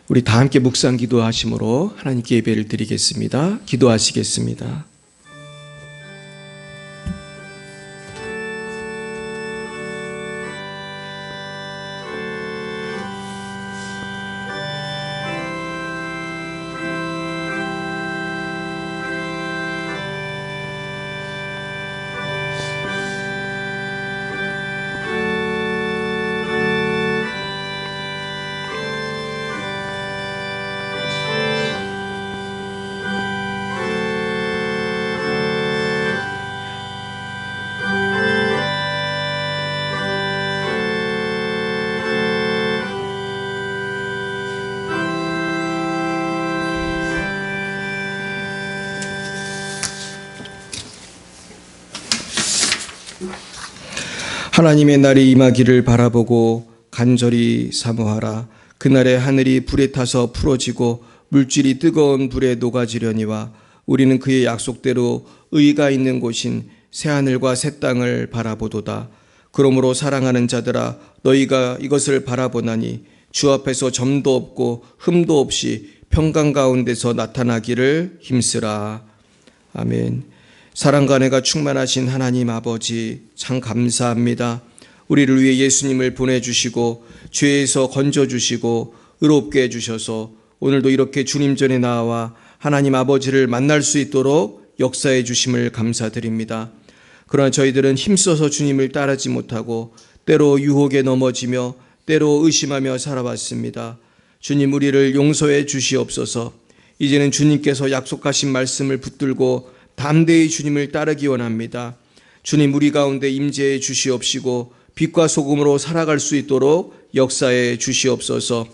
우리 다 함께 묵상 기도하심으로 하나님께 예배를 드리겠습니다. 기도하시겠습니다. 하나님의 날이 임하기를 바라보고 간절히 사모하라. 그날에 하늘이 불에 타서 풀어지고 물질이 뜨거운 불에 녹아지려니와 우리는 그의 약속대로 의가 있는 곳인 새하늘과 새 땅을 바라보도다. 그러므로 사랑하는 자들아, 너희가 이것을 바라보나니 주 앞에서 점도 없고 흠도 없이 평강 가운데서 나타나기를 힘쓰라. 아멘. 사랑과 은혜가 충만하신 하나님 아버지, 참 감사합니다. 우리를 위해 예수님을 보내주시고 죄에서 건져주시고 의롭게 해주셔서 오늘도 이렇게 주님 전에 나와 하나님 아버지를 만날 수 있도록 역사해 주심을 감사드립니다. 그러나 저희들은 힘써서 주님을 따르지 못하고 때로 유혹에 넘어지며 때로 의심하며 살아왔습니다. 주님, 우리를 용서해 주시옵소서. 이제는 주님께서 약속하신 말씀을 붙들고 담대히 주님을 따르기 원합니다. 주님, 우리 가운데 임재해 주시옵시고 빛과 소금으로 살아갈 수 있도록 역사해 주시옵소서.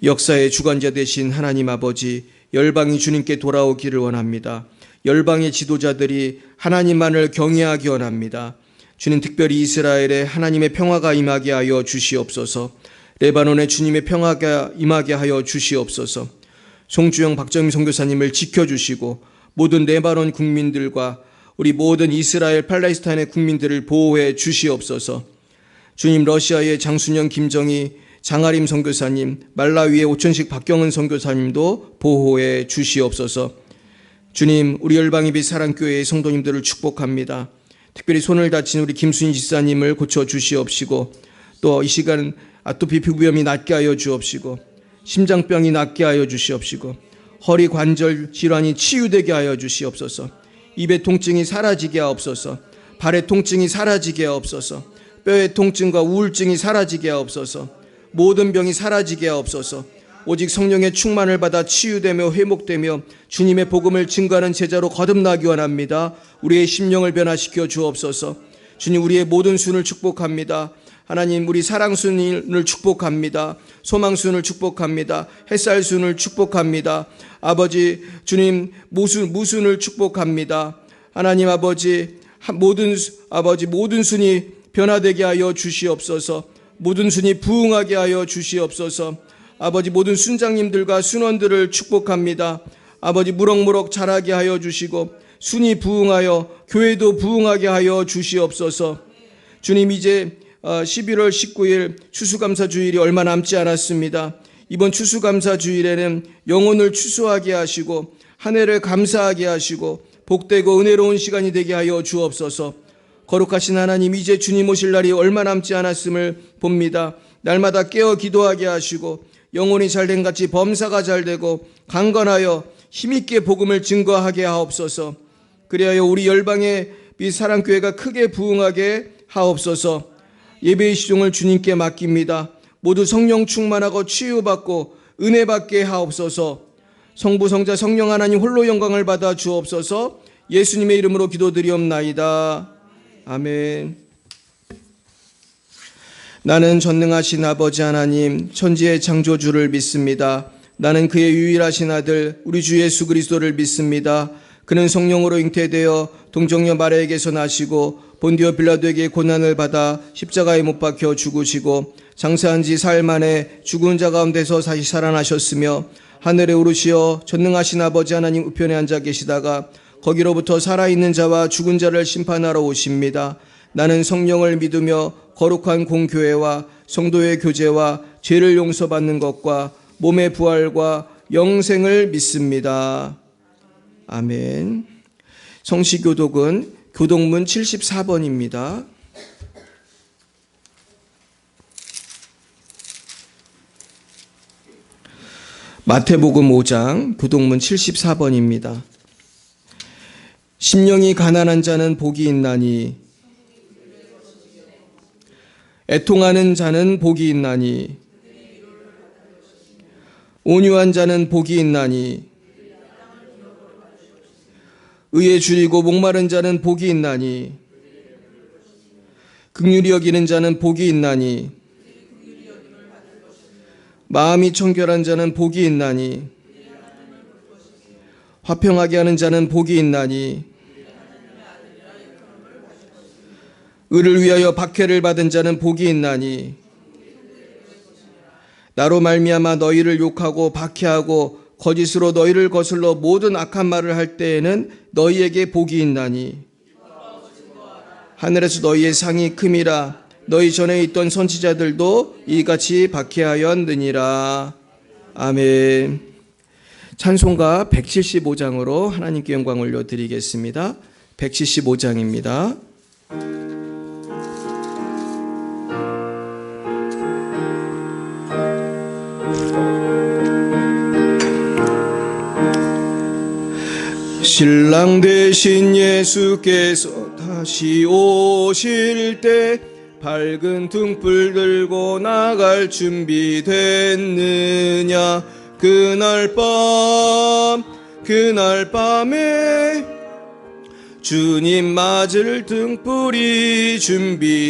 역사의 주관자 되신 하나님 아버지, 열방이 주님께 돌아오기를 원합니다. 열방의 지도자들이 하나님만을 경외하기 원합니다. 주님, 특별히 이스라엘에 하나님의 평화가 임하게 하여 주시옵소서. 레바논에 주님의 평화가 임하게 하여 주시옵소서. 송주영 박정임 선교사님을 지켜주시고 모든 레바논 국민들과 우리 모든 이스라엘 팔레스타인의 국민들을 보호해 주시옵소서. 주님, 러시아의 장순영 김정희 장아림 선교사님, 말라위의 오천식 박경은 선교사님도 보호해 주시옵소서. 주님, 우리 열방예비 사랑교회의 성도님들을 축복합니다. 특별히 손을 다친 우리 김순희 지사님을 고쳐 주시옵시고 또 이 시간 아토피 피부염이 낫게 하여 주옵시고 심장병이 낫게 하여 주시옵시고 허리 관절 질환이 치유되게 하여 주시옵소서. 입의 통증이 사라지게 하옵소서. 발의 통증이 사라지게 하옵소서. 뼈의 통증과 우울증이 사라지게 하옵소서. 모든 병이 사라지게 하옵소서. 오직 성령의 충만을 받아 치유되며 회복되며 주님의 복음을 증거하는 제자로 거듭나기 원합니다. 우리의 심령을 변화시켜 주옵소서. 주님, 우리의 모든 순을 축복합니다. 하나님, 우리 사랑순을 축복합니다. 소망순을 축복합니다. 햇살순을 축복합니다. 아버지, 주님, 무순을 축복합니다. 하나님 아버지, 모든 순이 변화되게 하여 주시옵소서. 모든 순이 부흥하게 하여 주시옵소서. 아버지, 모든 순장님들과 순원들을 축복합니다. 아버지, 무럭무럭 자라게 하여 주시고 순이 부흥하여 교회도 부흥하게 하여 주시옵소서. 주님, 이제 11월 19일 추수감사주일이 얼마 남지 않았습니다. 이번 추수감사주일에는 영혼을 추수하게 하시고 한 해를 감사하게 하시고 복되고 은혜로운 시간이 되게 하여 주옵소서. 거룩하신 하나님, 이제 주님 오실 날이 얼마 남지 않았음을 봅니다. 날마다 깨어 기도하게 하시고 영혼이 잘된 같이 범사가 잘되고 강건하여 힘있게 복음을 증거하게 하옵소서. 그리하여 우리 열방의 사랑교회가 크게 부흥하게 하옵소서. 예배의 시종을 주님께 맡깁니다. 모두 성령 충만하고 치유받고 은혜받게 하옵소서. 성부 성자 성령 하나님 홀로 영광을 받아 주옵소서. 예수님의 이름으로 기도드리옵나이다. 아멘. 나는 전능하신 아버지 하나님 천지의 창조주를 믿습니다. 나는 그의 유일하신 아들 우리 주 예수 그리스도를 믿습니다. 그는 성령으로 잉태되어 동정녀 마리아에게서 나시고 본디오 빌라도에게 고난을 받아 십자가에 못 박혀 죽으시고 장사한 지 사흘 만에 죽은 자 가운데서 다시 살아나셨으며 하늘에 오르시어 전능하신 아버지 하나님 우편에 앉아 계시다가 거기로부터 살아있는 자와 죽은 자를 심판하러 오십니다. 나는 성령을 믿으며 거룩한 공교회와 성도의 교제와 죄를 용서받는 것과 몸의 부활과 영생을 믿습니다. 아멘. 성시교독은 교독문 74번입니다. 마태복음 5장 교독문 74번입니다. 심령이 가난한 자는 복이 있나니 애통하는 자는 복이 있나니 온유한 자는 복이 있나니 의에 줄이고 목마른 자는 복이 있나니 긍휼히 여기는 자는 복이 있나니 마음이 청결한 자는 복이 있나니 화평하게 하는 자는 복이 있나니 의를 위하여 박해를 받은 자는 복이 있나니 나로 말미암아 너희를 욕하고 박해하고 거짓으로 너희를 거슬러 모든 악한 말을 할 때에는 너희에게 복이 있나니 하늘에서 너희의 상이 큼이라. 너희 전에 있던 선지자들도 이같이 박해하였느니라. 아멘. 찬송가 175장으로 하나님께 영광 올려드리겠습니다. 175장입니다. 신랑 되신 예수께서 다시 오실 때 밝은 등불 들고 나갈 준비 됐느냐. 그날 밤에 주님 맞을 등불이 준비됐느냐.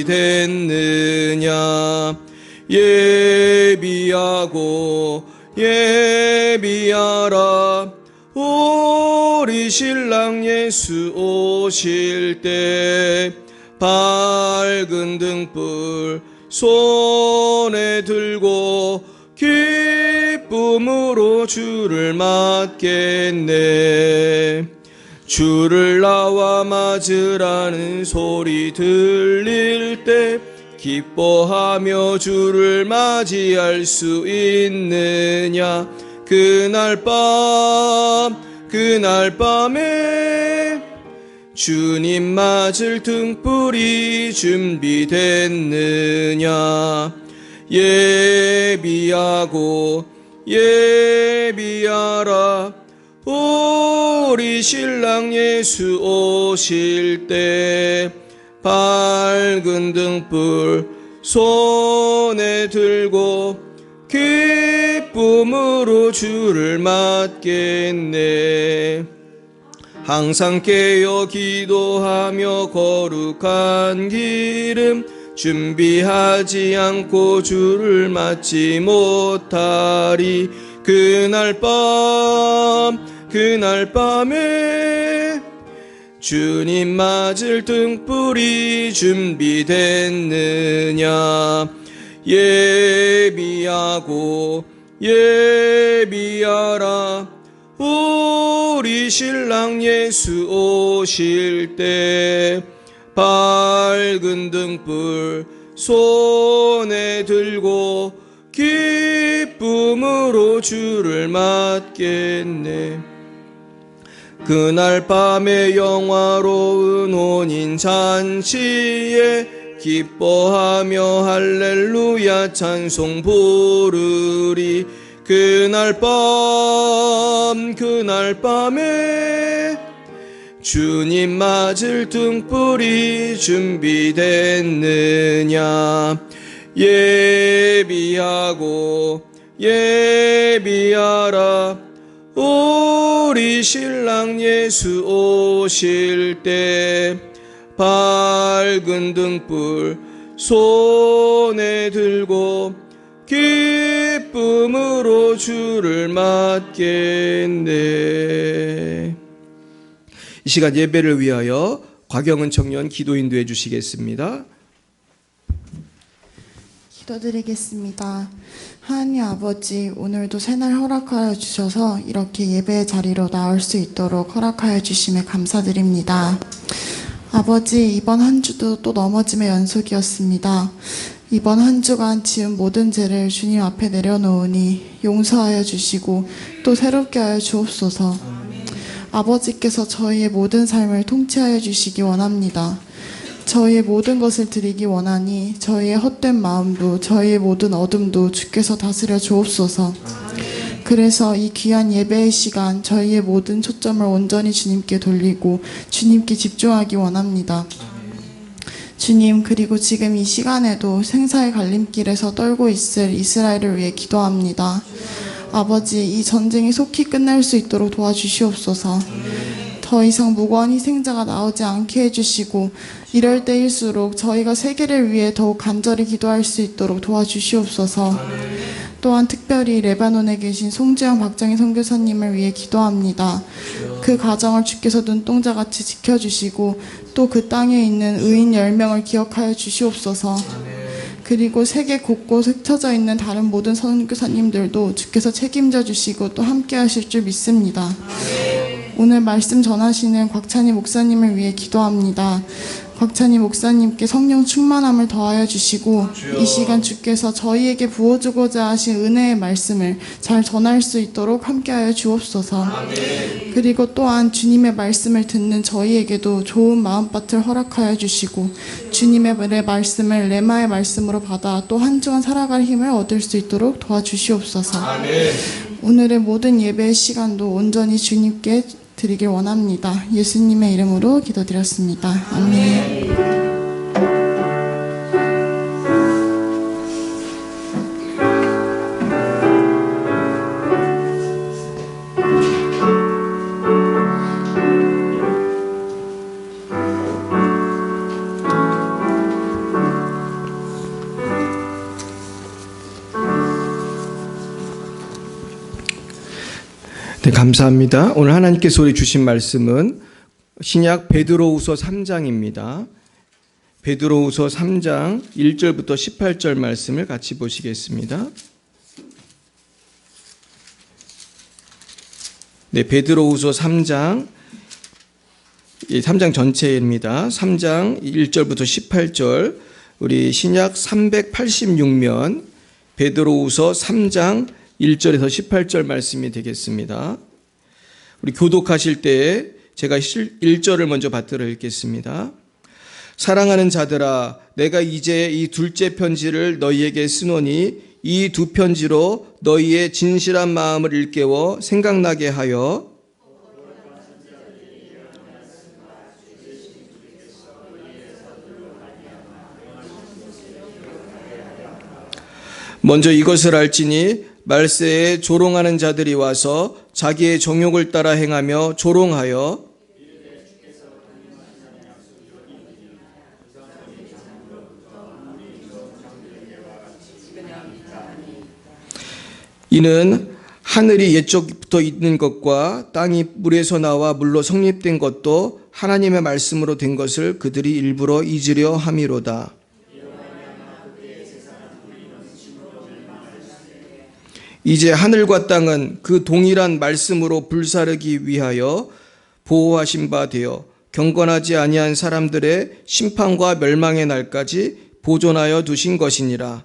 예비하라. 우리 신랑 예수 오실 때 밝은 등불 손에 들고 기쁨으로 주를 맞겠네. 주를 나와 맞으라는 소리 들릴 때 기뻐하며 주를 맞이할 수 있느냐. 그날 밤에 주님 맞을 등불이 준비됐느냐. 예비하라. 우리 신랑 예수 오실 때 밝은 등불 손에 들고 기쁨으로 주를 맞겠네. 항상 깨어 기도하며 거룩한 기름 준비하지 않고 주를 맞지 못하리. 그날 밤에 주님 맞을 등불이 준비됐느냐. 예비하라. 우리 신랑 예수 오실 때 밝은 등불 손에 들고 기쁨으로 주를 맞겠네. 그날 밤에 영화로운 혼인 잔치에 기뻐하며 할렐루야 찬송 부르리. 그날 밤에 주님 맞을 등불이 준비됐느냐. 예비하라. 우리 신랑 예수 오실 때 밝은 등불 손에 들고 기쁨으로 주를 맞겠네. 이 시간 예배를 위하여 곽영은 청년 기도 인도해 주시겠습니다. 기도드리겠습니다. 하나님 아버지, 오늘도 새날 허락하여 주셔서 이렇게 예배의 자리로 나올 수 있도록 허락하여 주심에 감사드립니다. 아버지, 이번 한 주도 또 넘어짐의 연속이었습니다. 이번 한 주간 지은 모든 죄를 주님 앞에 내려놓으니 용서하여 주시고 또 새롭게 하여 주옵소서. 아버지께서 저희의 모든 삶을 통치하여 주시기 원합니다. 저희의 모든 것을 드리기 원하니 저희의 헛된 마음도 저희의 모든 어둠도 주께서 다스려 주옵소서. 그래서 이 귀한 예배의 시간 저희의 모든 초점을 온전히 주님께 돌리고 주님께 집중하기 원합니다. 주님, 그리고 지금 이 시간에도 생사의 갈림길에서 떨고 있을 이스라엘을 위해 기도합니다. 아버지, 이 전쟁이 속히 끝날 수 있도록 도와주시옵소서. 더 이상 무고한 희생자가 나오지 않게 해주시고 이럴 때일수록 저희가 세계를 위해 더욱 간절히 기도할 수 있도록 도와주시옵소서. 또한 특별히 레바논에 계신 송지영 박정희 선교사님을 위해 기도합니다. 그 가정을 주께서 눈동자같이 지켜주시고 또 그 땅에 있는 의인 10명을 기억하여 주시옵소서. 그리고 세계 곳곳 흩어져 있는 다른 모든 선교사님들도 주께서 책임져 주시고 또 함께 하실 줄 믿습니다. 오늘 말씀 전하시는 곽찬희 목사님을 위해 기도합니다. 곽찬희 목사님께 성령 충만함을 더하여 주시고 이 시간 주께서 저희에게 부어주고자 하신 은혜의 말씀을 잘 전할 수 있도록 함께하여 주옵소서. 그리고 또한 주님의 말씀을 듣는 저희에게도 좋은 마음밭을 허락하여 주시고 주님의 말씀을 레마의 말씀으로 받아 또 한 주간 살아갈 힘을 얻을 수 있도록 도와주시옵소서. 오늘의 모든 예배의 시간도 온전히 주님께 드리길 원합니다. 예수님의 이름으로 기도드렸습니다. 아멘. 네, 감사합니다. 오늘 하나님께서 우리 주신 말씀은 신약 베드로후서 3장입니다. 베드로후서 3장 1절부터 18절 말씀을 같이 보시겠습니다. 네, 베드로후서 3장 3장 전체입니다. 3장 1절부터 18절 우리 신약 386면 베드로후서 3장 1절에서 18절 말씀이 되겠습니다. 우리 교독하실 때에 제가 1절을 먼저 받들어 읽겠습니다. 사랑하는 자들아, 내가 이제 이 둘째 편지를 너희에게 쓰노니 이 두 편지로 너희의 진실한 마음을 일깨워 생각나게 하여 먼저 이것을 알지니 말세에 조롱하는 자들이 와서 자기의 정욕을 따라 행하며 조롱하여 이는 하늘이 옛적부터 있는 것과 땅이 물에서 나와 물로 성립된 것도 하나님의 말씀으로 된 것을 그들이 일부러 잊으려 함이로다. 이제 하늘과 땅은 그 동일한 말씀으로 불사르기 위하여 보호하신 바 되어 경건하지 아니한 사람들의 심판과 멸망의 날까지 보존하여 두신 것이니라.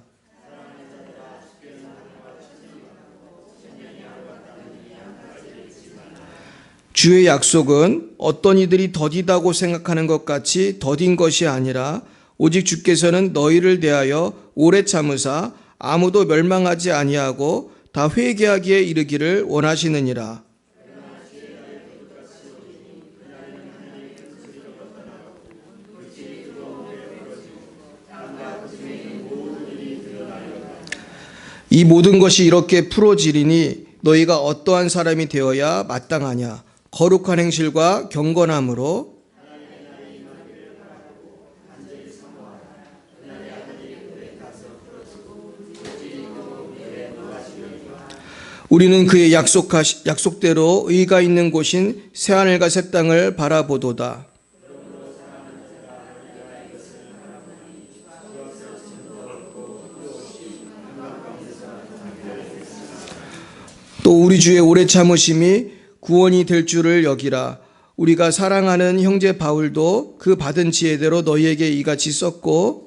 주의 약속은 어떤 이들이 더디다고 생각하는 것 같이 더딘 것이 아니라 오직 주께서는 너희를 대하여 오래 참으사 아무도 멸망하지 아니하고 다 회개하기에 이르기를 원하시느니라. 이 모든 것이 이렇게 풀어지리니 너희가 어떠한 사람이 되어야 마땅하냐? 거룩한 행실과 경건함으로 우리는 그의 약속대로 의가 있는 곳인 새하늘과 새 땅을 바라보도다. 또 우리 주의 오래 참으심이 구원이 될 줄을 여기라. 우리가 사랑하는 형제 바울도 그 받은 지혜대로 너희에게 이같이 썼고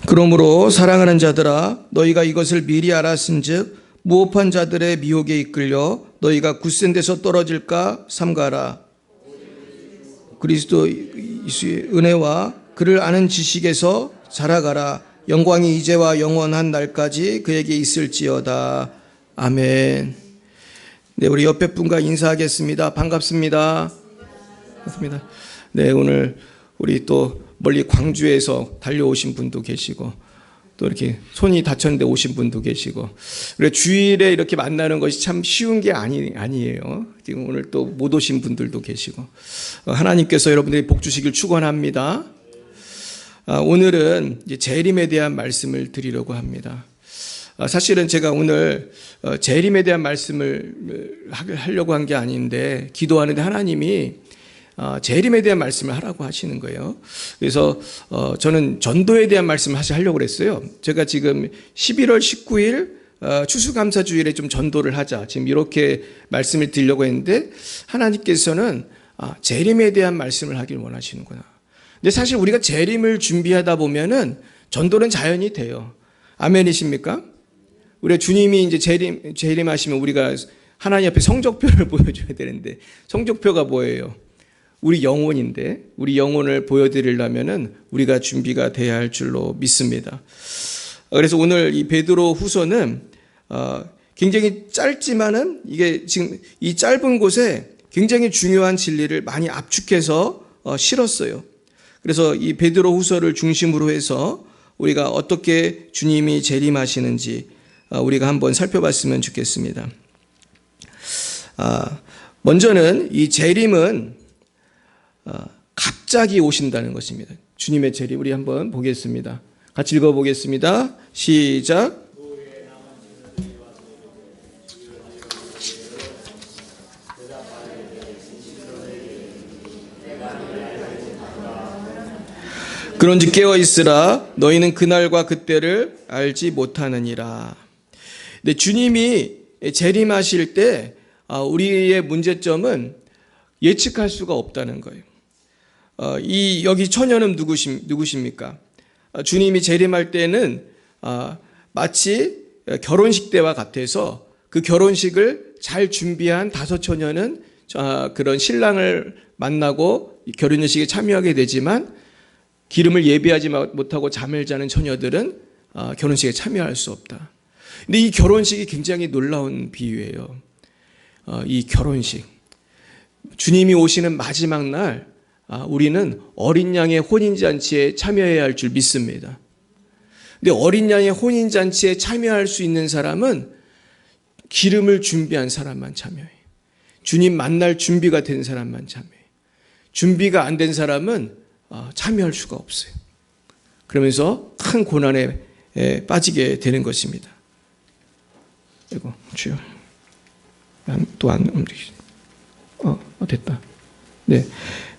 그러므로 사랑하는 자들아 너희가 이것을 미리 알았은즉 무업한 자들의 미혹에 이끌려 너희가 굳센 데서 떨어질까 삼가라. 그리스도 예수의 은혜와 그를 아는 지식에서 자라가라. 영광이 이제와 영원한 날까지 그에게 있을지어다. 아멘. 네, 우리 옆에 분과 인사하겠습니다. 반갑습니다. 반갑습니다. 네, 오늘 우리 또 멀리 광주에서 달려오신 분도 계시고 또 이렇게 손이 다쳤는데 오신 분도 계시고 그래 주일에 이렇게 만나는 것이 참 쉬운 게 아니에요. 지금 오늘 또 못 오신 분들도 계시고 하나님께서 여러분들이 복 주시길 축원합니다. 오늘은 이제 재림에 대한 말씀을 드리려고 합니다. 사실은 제가 오늘 재림에 대한 말씀을 하려고 한 게 아닌데 기도하는데 하나님이 재림에 대한 말씀을 하라고 하시는 거예요. 그래서 저는 전도에 대한 말씀을 하려고 그랬어요. 제가 지금 11월 19일 추수감사주일에 좀 전도를 하자 지금 이렇게 말씀을 드리려고 했는데 하나님께서는 재림에 대한 말씀을 하길 원하시는구나. 근데 사실 우리가 재림을 준비하다 보면은 전도는 자연히 돼요. 아멘이십니까? 우리 주님이 이제 재림하시면 우리가 하나님 앞에 성적표를 보여줘야 되는데 성적표가 뭐예요? 우리 영혼인데 우리 영혼을 보여드리려면은 우리가 준비가 돼야 할 줄로 믿습니다. 그래서 오늘 이 베드로 후서는 굉장히 짧지만은 이게 지금 이 짧은 곳에 굉장히 중요한 진리를 많이 압축해서 실었어요. 그래서 이 베드로 후서를 중심으로 해서 우리가 어떻게 주님이 재림하시는지 우리가 한번 살펴봤으면 좋겠습니다. 먼저는 이 재림은 갑자기 오신다는 것입니다. 주님의 재림 우리 한번 보겠습니다. 같이 읽어보겠습니다. 시작. 그런즉 깨어 있으라 너희는 그날과 그때를 알지 못하느니라. 근데 주님이 재림하실 때 우리의 문제점은 예측할 수가 없다는 거예요. 여기 처녀는 누구십니까? 주님이 재림할 때는 마치 결혼식 때와 같아서 그 결혼식을 잘 준비한 다섯 처녀는 그런 신랑을 만나고 결혼식에 참여하게 되지만 기름을 예비하지 못하고 잠을 자는 처녀들은 결혼식에 참여할 수 없다. 근데 이 결혼식이 굉장히 놀라운 비유예요. 이 결혼식. 주님이 오시는 마지막 날 우리는 어린 양의 혼인잔치에 참여해야 할 줄 믿습니다. 근데 어린 양의 혼인잔치에 참여할 수 있는 사람은 기름을 준비한 사람만 참여해. 주님 만날 준비가 된 사람만 참여해. 준비가 안 된 사람은 참여할 수가 없어요. 그러면서 큰 고난에 빠지게 되는 것입니다. 이거 주여. 또 안 움직이지. 됐다. 네.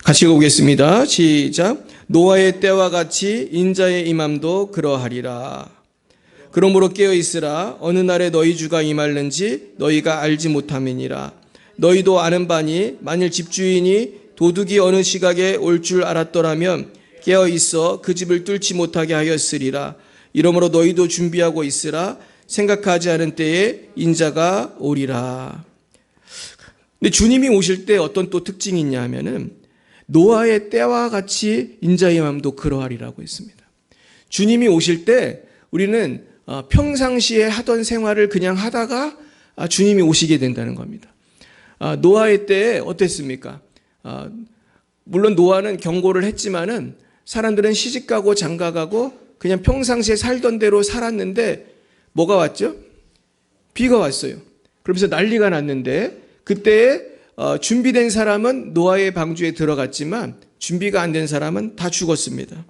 같이 읽어보겠습니다. 시작. 노아의 때와 같이 인자의 임함도 그러하리라. 그러므로 깨어 있으라. 어느 날에 너희 주가 임할는지 너희가 알지 못함이니라. 너희도 아는 바니 만일 집주인이 도둑이 어느 시각에 올 줄 알았더라면 깨어 있어 그 집을 뚫지 못하게 하였으리라. 이러므로 너희도 준비하고 있으라. 생각하지 않은 때에 인자가 오리라. 근데 주님이 오실 때 어떤 또 특징이 있냐 하면은 노아의 때와 같이 인자의 마음도 그러하리라고 했습니다. 주님이 오실 때 우리는 평상시에 하던 생활을 그냥 하다가 주님이 오시게 된다는 겁니다. 노아의 때에 어땠습니까? 물론 노아는 경고를 했지만은 사람들은 시집가고 장가가고 그냥 평상시에 살던 대로 살았는데 뭐가 왔죠? 비가 왔어요. 그러면서 난리가 났는데 그때에 준비된 사람은 노아의 방주에 들어갔지만 준비가 안 된 사람은 다 죽었습니다.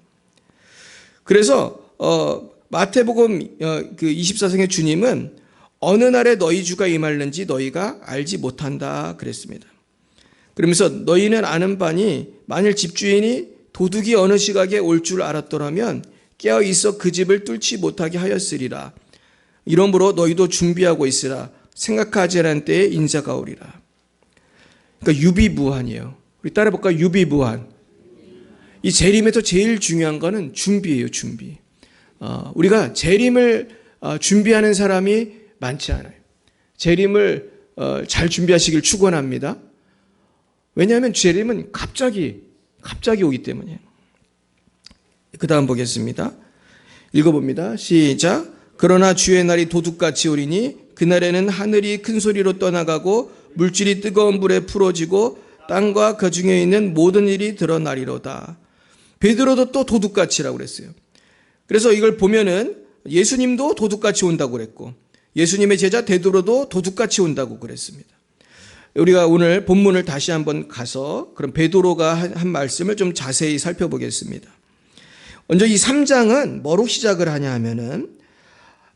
그래서 마태복음 그 24성의 주님은 어느 날에 너희 주가 임할는지 너희가 알지 못한다 그랬습니다. 그러면서 너희는 아는 바니 만일 집주인이 도둑이 어느 시각에 올 줄 알았더라면 깨어 있어 그 집을 뚫지 못하게 하였으리라. 이러므로 너희도 준비하고 있으라. 생각하지 않은 때에 인자가 오리라. 그러니까 유비무환이에요. 우리 따라해볼까요? 유비무환. 이 재림에서 제일 중요한 거는 준비예요. 준비. 우리가 재림을 준비하는 사람이 많지 않아요. 재림을 잘 준비하시길 축원합니다. 왜냐하면 재림은 갑자기 오기 때문이에요. 그 다음 보겠습니다. 읽어봅니다. 시작. 그러나 주의 날이 도둑같이 오리니 그날에는 하늘이 큰 소리로 떠나가고 물질이 뜨거운 불에 풀어지고 땅과 그 중에 있는 모든 일이 드러나리로다. 베드로도 또 도둑같이라고 그랬어요. 그래서 이걸 보면은 예수님도 도둑같이 온다고 그랬고 예수님의 제자 베드로도 도둑같이 온다고 그랬습니다. 우리가 오늘 본문을 다시 한번 가서 그럼 베드로가 한 말씀을 좀 자세히 살펴보겠습니다. 먼저 이 3장은 뭐로 시작을 하냐 하면은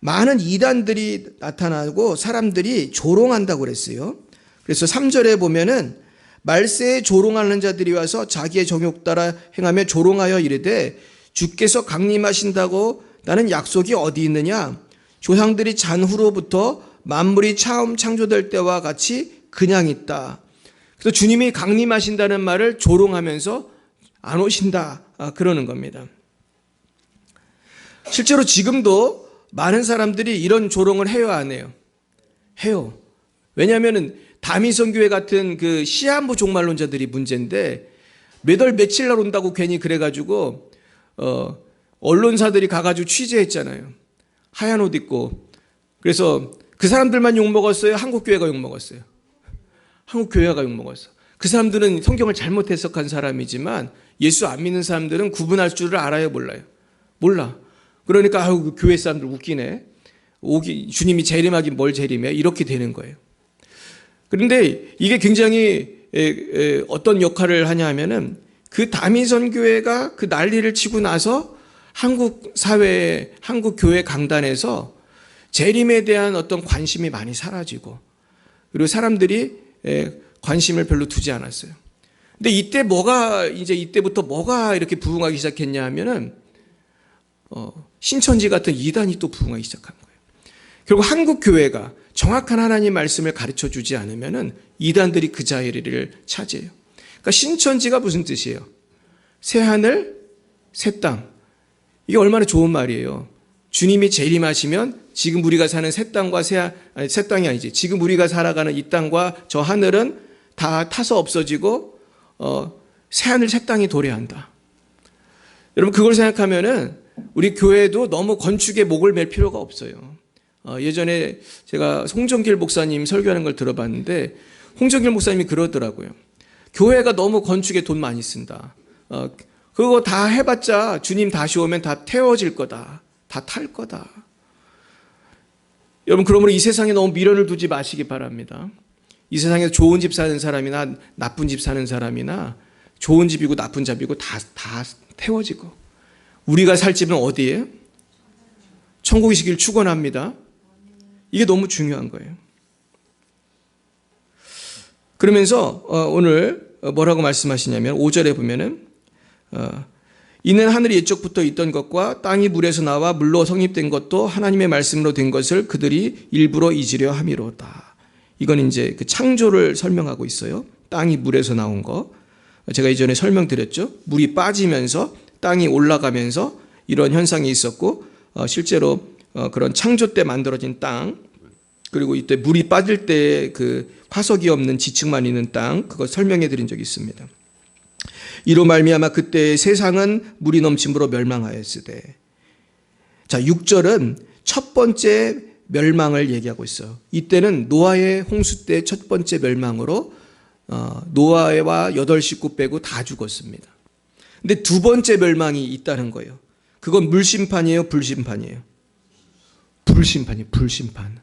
많은 이단들이 나타나고 사람들이 조롱한다고 그랬어요. 그래서 3절에 보면은 말세에 조롱하는 자들이 와서 자기의 정욕 따라 행하며 조롱하여 이르되 주께서 강림하신다고 나는 약속이 어디 있느냐? 조상들이 잔후로부터 만물이 처음 창조될 때와 같이 그냥 있다. 그래서 주님이 강림하신다는 말을 조롱하면서 안 오신다. 그러는 겁니다. 실제로 지금도 많은 사람들이 이런 조롱을 해요, 안 해요? 해요. 왜냐하면 다미성교회 같은 그 시한부 종말론자들이 문제인데 몇 월 며칠 날 온다고 괜히 그래가지고 언론사들이 가가지고 취재했잖아요. 하얀 옷 입고. 그래서 그 사람들만 욕먹었어요? 한국교회가 욕먹었어요? 한국교회가 욕먹었어. 그 사람들은 성경을 잘못 해석한 사람이지만 예수 안 믿는 사람들은 구분할 줄을 알아요, 몰라요? 몰라. 그러니까 그 교회 사람들 웃기네. 주님이 재림하긴 뭘 재림해? 이렇게 되는 거예요. 그런데 이게 굉장히 어떤 역할을 하냐 하면은 그 다미선교회가 그 난리를 치고 나서 한국 사회에, 한국 교회 강단에서 재림에 대한 어떤 관심이 많이 사라지고 그리고 사람들이 관심을 별로 두지 않았어요. 근데 이때부터 뭐가 이렇게 부흥하기 시작했냐 하면은 신천지 같은 이단이 또 부흥하기 시작한 거예요. 결국 한국 교회가 정확한 하나님 말씀을 가르쳐 주지 않으면은 이단들이 그 자리를 차지해요. 그러니까 신천지가 무슨 뜻이에요? 새 하늘, 새 땅. 이게 얼마나 좋은 말이에요. 주님이 재림하시면 지금 우리가 사는 새 땅과 새 땅이 아니지. 지금 우리가 살아가는 이 땅과 저 하늘은 다 타서 없어지고 새 하늘, 새 땅이 도래한다. 여러분 그걸 생각하면은 우리 교회도 너무 건축에 목을 맬 필요가 없어요. 예전에 제가 홍정길 목사님 설교하는 걸 들어봤는데 홍정길 목사님이 그러더라고요. 교회가 너무 건축에 돈 많이 쓴다. 그거 다 해봤자 주님 다시 오면 다 태워질 거다. 다 탈 거다. 여러분 그러므로 이 세상에 너무 미련을 두지 마시기 바랍니다. 이 세상에 좋은 집 사는 사람이나 나쁜 집 사는 사람이나 좋은 집이고 나쁜 집이고 다 태워지고 우리가 살 집은 어디예요? 천국이시길 축원합니다. 이게 너무 중요한 거예요. 그러면서 오늘 뭐라고 말씀하시냐면 5절에 보면은 이는 하늘이 옛적부터 있던 것과 땅이 물에서 나와 물로 성립된 것도 하나님의 말씀으로 된 것을 그들이 일부러 잊으려 함이로다. 이건 이제 그 창조를 설명하고 있어요. 땅이 물에서 나온 거. 제가 이전에 설명드렸죠. 물이 빠지면서 땅이 올라가면서 이런 현상이 있었고 실제로 그런 창조 때 만들어진 땅 그리고 이때 물이 빠질 때 그 화석이 없는 지층만 있는 땅 그거 설명해 드린 적이 있습니다. 이로 말미암아 그때 세상은 물이 넘침으로 멸망하였으되 자 6절은 첫 번째 멸망을 얘기하고 있어요. 이때는 노아의 홍수 때 첫 번째 멸망으로 노아와 8 식구 빼고 다 죽었습니다. 근데 두 번째 멸망이 있다는 거예요. 그건 물심판이에요, 불심판이에요? 불심판이에요, 불심판.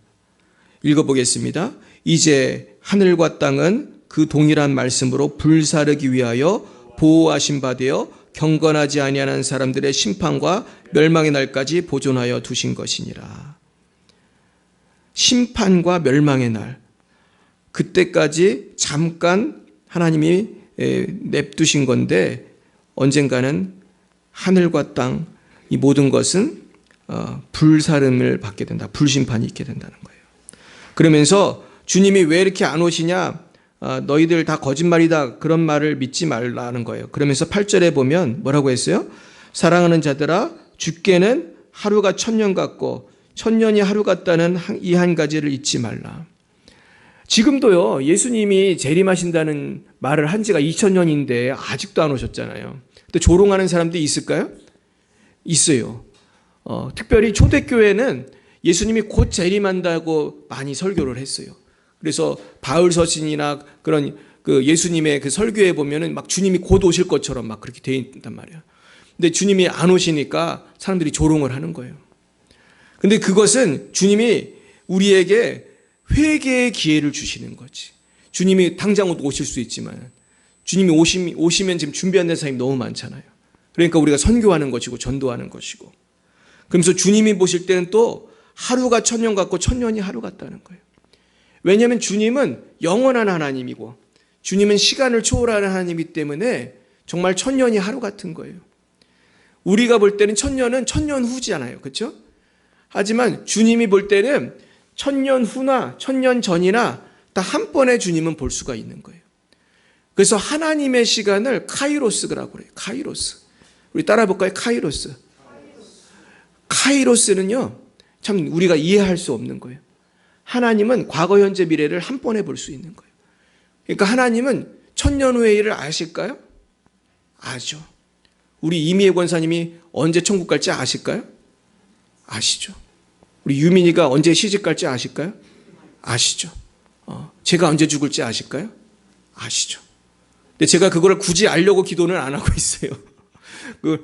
읽어보겠습니다. 이제 하늘과 땅은 그 동일한 말씀으로 불사르기 위하여 보호하신 바 되어 경건하지 아니하는 사람들의 심판과 멸망의 날까지 보존하여 두신 것이니라. 심판과 멸망의 날, 그때까지 잠깐 하나님이 냅두신 건데 언젠가는 하늘과 땅, 이 모든 것은 불사름을 받게 된다. 불심판이 있게 된다는 거예요. 그러면서 주님이 왜 이렇게 안 오시냐? 너희들 다 거짓말이다 그런 말을 믿지 말라는 거예요. 그러면서 8절에 보면 뭐라고 했어요? 사랑하는 자들아 주께는 하루가 1000년 같고 1000년이 하루 같다는 이 한 가지를 잊지 말라. 지금도요 예수님이 재림하신다는 말을 한 지가 2000년인데 아직도 안 오셨잖아요. 또 조롱하는 사람들이 있을까요? 있어요. 특별히 초대교회는 예수님이 곧 재림한다고 많이 설교를 했어요. 그래서 바울 서신이나 그런 그 예수님의 그 설교에 보면은 막 주님이 곧 오실 것처럼 막 그렇게 되어 있단 말이에요. 근데 주님이 안 오시니까 사람들이 조롱을 하는 거예요. 근데 그것은 주님이 우리에게 회개의 기회를 주시는 거지. 주님이 당장 오실 수 있지만 주님이 오시면 지금 준비하는 사람이 너무 많잖아요. 그러니까 우리가 선교하는 것이고 전도하는 것이고. 그러면서 주님이 보실 때는 또 하루가 1000년 같고 1000년이 하루 같다는 거예요. 왜냐하면 주님은 영원한 하나님이고 주님은 시간을 초월하는 하나님이기 때문에 정말 1000년이 하루 같은 거예요. 우리가 볼 때는 1000년은 1000년 후잖아요. 그렇죠? 하지만 주님이 볼 때는 1000년 후나 1000년 전이나 다 한 번에 주님은 볼 수가 있는 거예요. 그래서 하나님의 시간을 카이로스라고 그래요. 카이로스. 우리 따라 볼까요? 카이로스. 카이로스는요, 참 우리가 이해할 수 없는 거예요. 하나님은 과거, 현재, 미래를 한 번에 볼 수 있는 거예요. 그러니까 하나님은 1000년 후의 일을 아실까요? 아죠. 우리 이미혜 권사님이 언제 천국 갈지 아실까요? 아시죠. 우리 유민이가 언제 시집 갈지 아실까요? 아시죠. 제가 언제 죽을지 아실까요? 아시죠. 근데 제가 그거를 굳이 알려고 기도는 안 하고 있어요.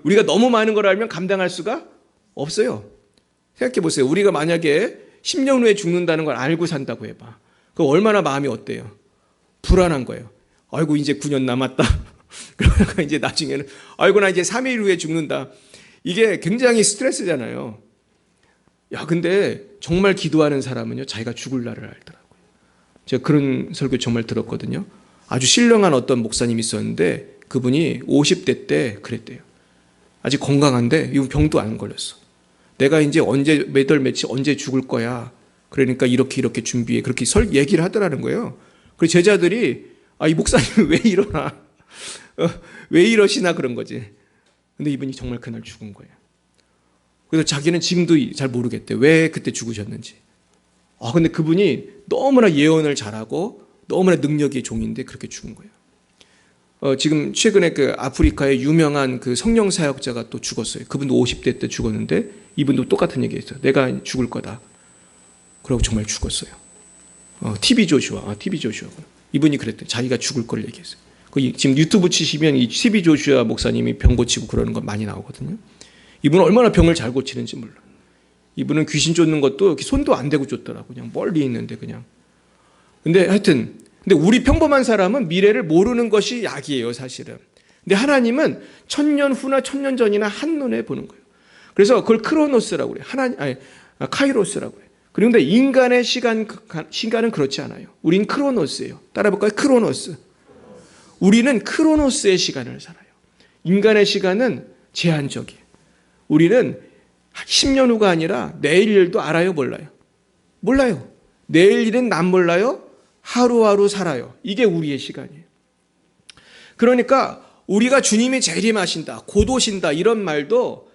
우리가 너무 많은 걸 알면 감당할 수가 없어요. 생각해 보세요. 우리가 만약에 10년 후에 죽는다는 걸 알고 산다고 해봐. 그럼 얼마나 마음이 어때요? 불안한 거예요. 아이고 이제 9년 남았다. 그러다가 이제 나중에는 아이고 나 이제 3일 후에 죽는다. 이게 굉장히 스트레스잖아요. 야 근데 정말 기도하는 사람은요 자기가 죽을 날을 알더라고요. 제가 그런 설교 정말 들었거든요. 아주 신령한 어떤 목사님이 있었는데 그분이 50대 때 그랬대요. 아직 건강한데 이분 병도 안 걸렸어. 내가 이제 언제 몇 월 며칠 언제 죽을 거야. 그러니까 이렇게 준비해. 그렇게 얘기를 하더라는 거예요. 그래서 제자들이 이 목사님 왜 이러나. 왜 이러시나 그런 거지. 근데 이분이 정말 그날 죽은 거예요. 그래서 자기는 지금도 잘 모르겠대. 왜 그때 죽으셨는지. 근데 그분이 너무나 예언을 잘하고 너무나 능력의 종인데 그렇게 죽은 거예요. 지금 최근에 그 아프리카의 유명한 그 성령 사역자가 또 죽었어요. 그분도 50대 때 죽었는데 이분도 똑같은 얘기 했어요. 내가 죽을 거다. 그러고 정말 죽었어요. TB 조슈아. 이분이 그랬대요. 자기가 죽을 걸 얘기했어요. 지금 유튜브 치시면 이 TB 조슈아 목사님이 병 고치고 그러는 거 많이 나오거든요. 이분은 얼마나 병을 잘 고치는지 몰라. 이분은 귀신 쫓는 것도 손도 안 대고 쫓더라고. 그냥 멀리 있는데 그냥. 근데 하여튼 근데 우리 평범한 사람은 미래를 모르는 것이 약이에요, 사실은. 근데 하나님은 1000년 후나 1000년 전이나 한눈에 보는 거예요. 그래서 그걸 크로노스라고 그래요. 카이로스라고 해요. 그런데 인간의 시간은 그렇지 않아요. 우린 크로노스예요. 따라 볼까요? 크로노스. 우리는 크로노스의 시간을 살아요. 인간의 시간은 제한적이에요. 우리는 10년 후가 아니라 내일 일도 알아요, 몰라요? 몰라요. 내일 일은 난 몰라요. 하루하루 살아요. 이게 우리의 시간이에요. 그러니까 우리가 주님이 재림하신다, 곧 오신다 이런 말도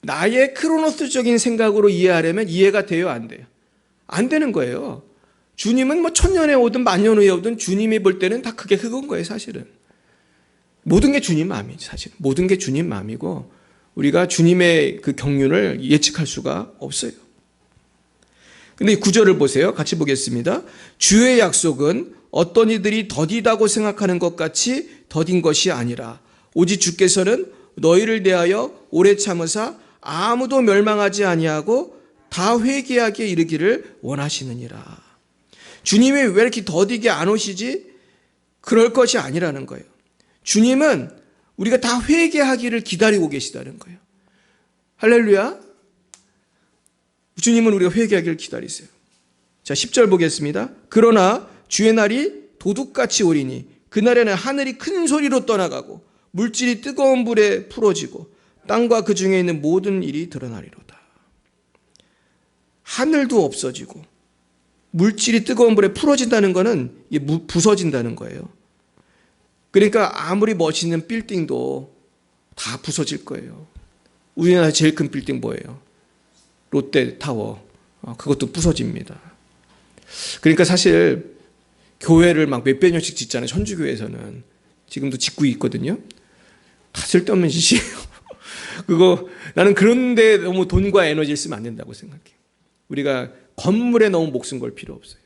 나의 크로노스적인 생각으로 이해하려면 이해가 돼요, 안 돼요? 안 되는 거예요. 주님은 뭐 1000년에 오든 만년 후에 오든 주님이 볼 때는 다 그건 거예요, 사실은. 모든 게 주님 마음이죠, 사실. 모든 게 주님 마음이고 우리가 주님의 그 경륜을 예측할 수가 없어요. 근데 이 구절을 보세요. 같이 보겠습니다. 주의 약속은 어떤 이들이 더디다고 생각하는 것 같이 더딘 것이 아니라 오직 주께서는 너희를 대하여 오래 참으사 아무도 멸망하지 아니하고 다 회개하게 이르기를 원하시느니라. 주님이 왜 이렇게 더디게 안 오시지? 그럴 것이 아니라는 거예요. 주님은 우리가 다 회개하기를 기다리고 계시다는 거예요. 할렐루야. 주님은 우리가 회개하기를 기다리세요. 자, 10절 보겠습니다. 그러나 주의 날이 도둑같이 오리니 그날에는 하늘이 큰 소리로 떠나가고 물질이 뜨거운 불에 풀어지고 땅과 그 중에 있는 모든 일이 드러나리로다. 하늘도 없어지고 물질이 뜨거운 불에 풀어진다는 거는 이게 부서진다는 거예요. 그러니까 아무리 멋있는 빌딩도 다 부서질 거예요. 우리나라 제일 큰 빌딩 뭐예요? 롯데타워. 그것도 부서집니다. 그러니까 사실 교회를 막 몇백 년씩 짓잖아요. 천주교에서는. 지금도 짓고 있거든요. 다 쓸데없는 짓이에요. 그거 나는 그런데 너무 돈과 에너지를 쓰면 안 된다고 생각해요. 우리가 건물에 너무 목숨 걸 필요 없어요.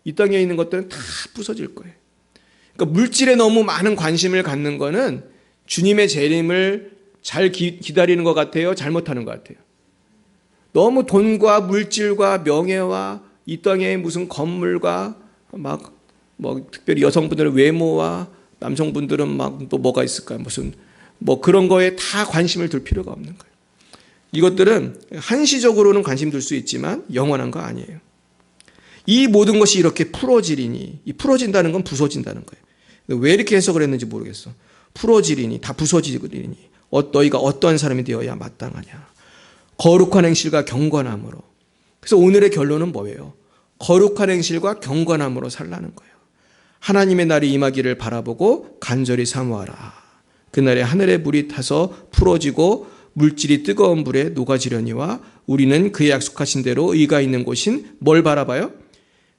이 땅에 있는 것들은 다 부서질 거예요. 그러니까 물질에 너무 많은 관심을 갖는 거는 주님의 재림을 잘 기다리는 것 같아요? 잘못하는 것 같아요? 너무 돈과 물질과 명예와 이 땅에 무슨 건물과 막 뭐 특별히 여성분들의 외모와 남성분들은 막 또 뭐가 있을까요? 무슨 뭐 그런 거에 다 관심을 둘 필요가 없는 거예요. 이것들은 한시적으로는 관심 둘 수 있지만 영원한 거 아니에요. 이 모든 것이 이렇게 풀어지리니, 이 풀어진다는 건 부서진다는 거예요. 왜 이렇게 해석을 했는지 모르겠어. 풀어지리니, 다 부서지리니, 너희가 어떤 사람이 되어야 마땅하냐. 거룩한 행실과 경건함으로. 그래서 오늘의 결론은 뭐예요? 거룩한 행실과 경건함으로 살라는 거예요. 하나님의 날이 임하기를 바라보고 간절히 사모하라. 그날에 하늘의 불이 타서 풀어지고 물질이 뜨거운 불에 녹아지려니와 우리는 그의 약속하신 대로 의가 있는 곳인 뭘 바라봐요?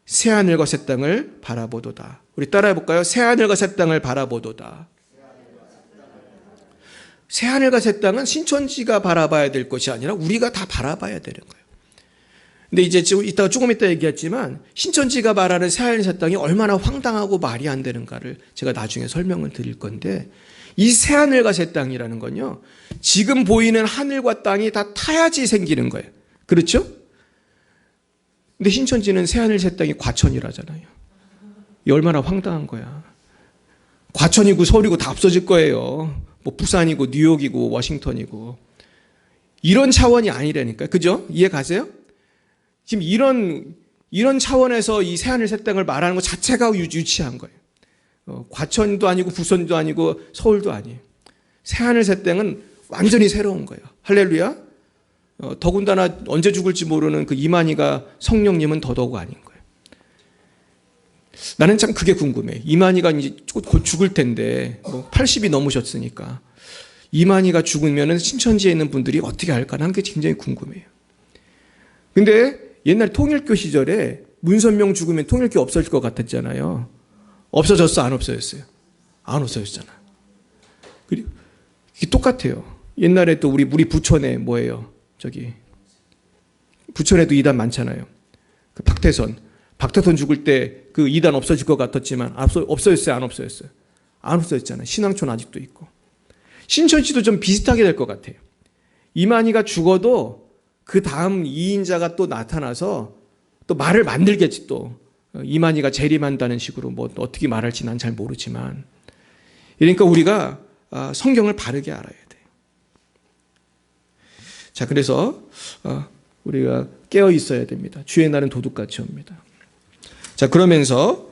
새하늘과 새 땅을 바라보도다. 우리 따라해 볼까요? 새하늘과 새 땅을 바라보도다. 새하늘과 새 땅은 신천지가 바라봐야 될 것이 아니라 우리가 다 바라봐야 되는 거예요. 근데 이제 조금 이따 얘기했지만 신천지가 말하는 새하늘 새 땅이 얼마나 황당하고 말이 안 되는가를 제가 나중에 설명을 드릴 건데, 이 새하늘과 새 땅이라는 건요, 지금 보이는 하늘과 땅이 다 타야지 생기는 거예요. 그렇죠? 근데 신천지는 새하늘 새 땅이 과천이라잖아요. 이 얼마나 황당한 거야. 과천이고 서울이고 다 없어질 거예요. 뭐 부산이고 뉴욕이고 워싱턴이고. 이런 차원이 아니라니까요. 그죠? 이해 가세요? 지금 이런 차원에서 이 새하늘 새 땅을 말하는 것 자체가 유치한 거예요. 과천도 아니고 부산도 아니고 서울도 아니에요. 새하늘 새 땅은 완전히 새로운 거예요. 할렐루야. 더군다나 언제 죽을지 모르는 그 이만희가 성령님은 더더욱 아닌 거예요. 나는 참 그게 궁금해. 이만희가 이제 곧 죽을 텐데, 뭐 80이 넘으셨으니까 이만희가 죽으면은 신천지에 있는 분들이 어떻게 할까? 하는 게 굉장히 궁금해요. 근데 옛날 통일교 시절에 문선명 죽으면 통일교 없어질 것 같았잖아요. 없어졌어? 안 없어졌어요? 안 없어졌잖아. 그리고 이게 똑같아요. 옛날에 또 우리 부천에 뭐예요? 부천에도 이단 많잖아요. 그 박태선 죽을 때 그 이단 없어질 것 같았지만 없어졌어요? 안 없어졌어요? 안 없어졌잖아요. 신앙촌 아직도 있고. 신천지도 좀 비슷하게 될 것 같아요. 이만희가 죽어도 그 다음 2인자가 또 나타나서 또 말을 만들겠지 또. 이만희가 재림한다는 식으로 뭐 어떻게 말할지 난 잘 모르지만. 그러니까 우리가 성경을 바르게 알아야 돼요. 자, 그래서 우리가 깨어 있어야 됩니다. 주의 날은 도둑같이 옵니다. 자, 그러면서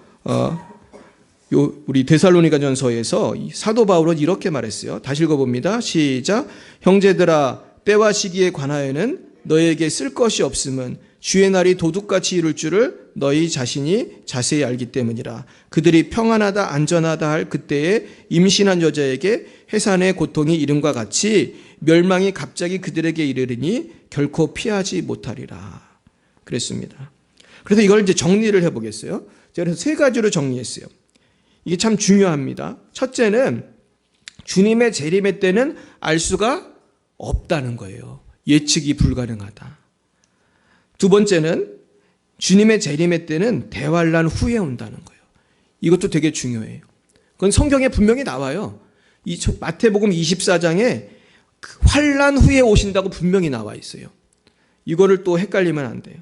우리 데살로니가전서에서 사도 바울은 이렇게 말했어요. 다시 읽어봅니다. 시작. 형제들아, 때와 시기에 관하여는 너에게 쓸 것이 없음은 주의 날이 도둑같이 이룰 줄을 너희 자신이 자세히 알기 때문이라. 그들이 평안하다 안전하다 할 그때에 임신한 여자에게 해산의 고통이 이름과 같이 멸망이 갑자기 그들에게 이르리니 결코 피하지 못하리라. 그랬습니다. 그래서 이걸 이제 정리를 해보겠어요. 제가 그래서 세 가지로 정리했어요. 이게 참 중요합니다. 첫째는 주님의 재림의 때는 알 수가 없다는 거예요. 예측이 불가능하다. 두 번째는 주님의 재림의 때는 대환란 후에 온다는 거예요. 이것도 되게 중요해요. 그건 성경에 분명히 나와요. 이 마태복음 24장에 환란 후에 오신다고 분명히 나와 있어요. 이거를 또 헷갈리면 안 돼요.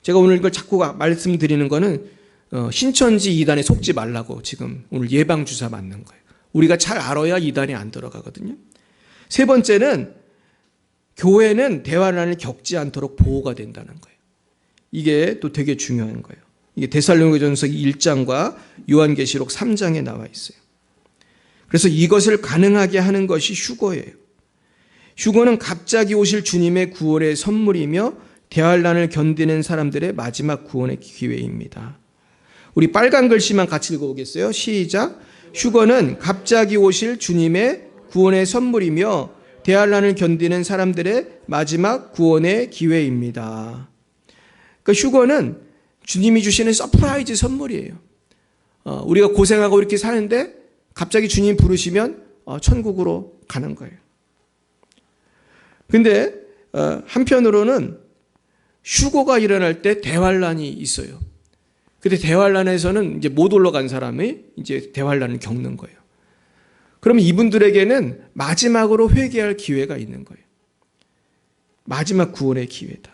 제가 오늘 이걸 자꾸 말씀드리는 거는 신천지 이단에 속지 말라고 지금 오늘 예방주사 맞는 거예요. 우리가 잘 알아야 이단에 안 들어가거든요. 세 번째는 교회는 대환란을 겪지 않도록 보호가 된다는 거예요. 이게 또 되게 중요한 거예요. 이게 데살로니가전서 1장과 요한계시록 3장에 나와 있어요. 그래서 이것을 가능하게 하는 것이 휴거예요. 휴거는 갑자기 오실 주님의 구원의 선물이며 대환란을 견디는 사람들의 마지막 구원의 기회입니다. 우리 빨간 글씨만 같이 읽어보겠어요? 시작. 휴거는 갑자기 오실 주님의 구원의 선물이며 대환란을 견디는 사람들의 마지막 구원의 기회입니다. 그 휴거는 주님이 주시는 서프라이즈 선물이에요. 우리가 고생하고 이렇게 사는데 갑자기 주님 부르시면 천국으로 가는 거예요. 근데 한편으로는 휴거가 일어날 때 대환란이 있어요. 근데 대환란에서는 이제 못 올라간 사람이 이제 대환란을 겪는 거예요. 그러면 이분들에게는 마지막으로 회개할 기회가 있는 거예요. 마지막 구원의 기회다.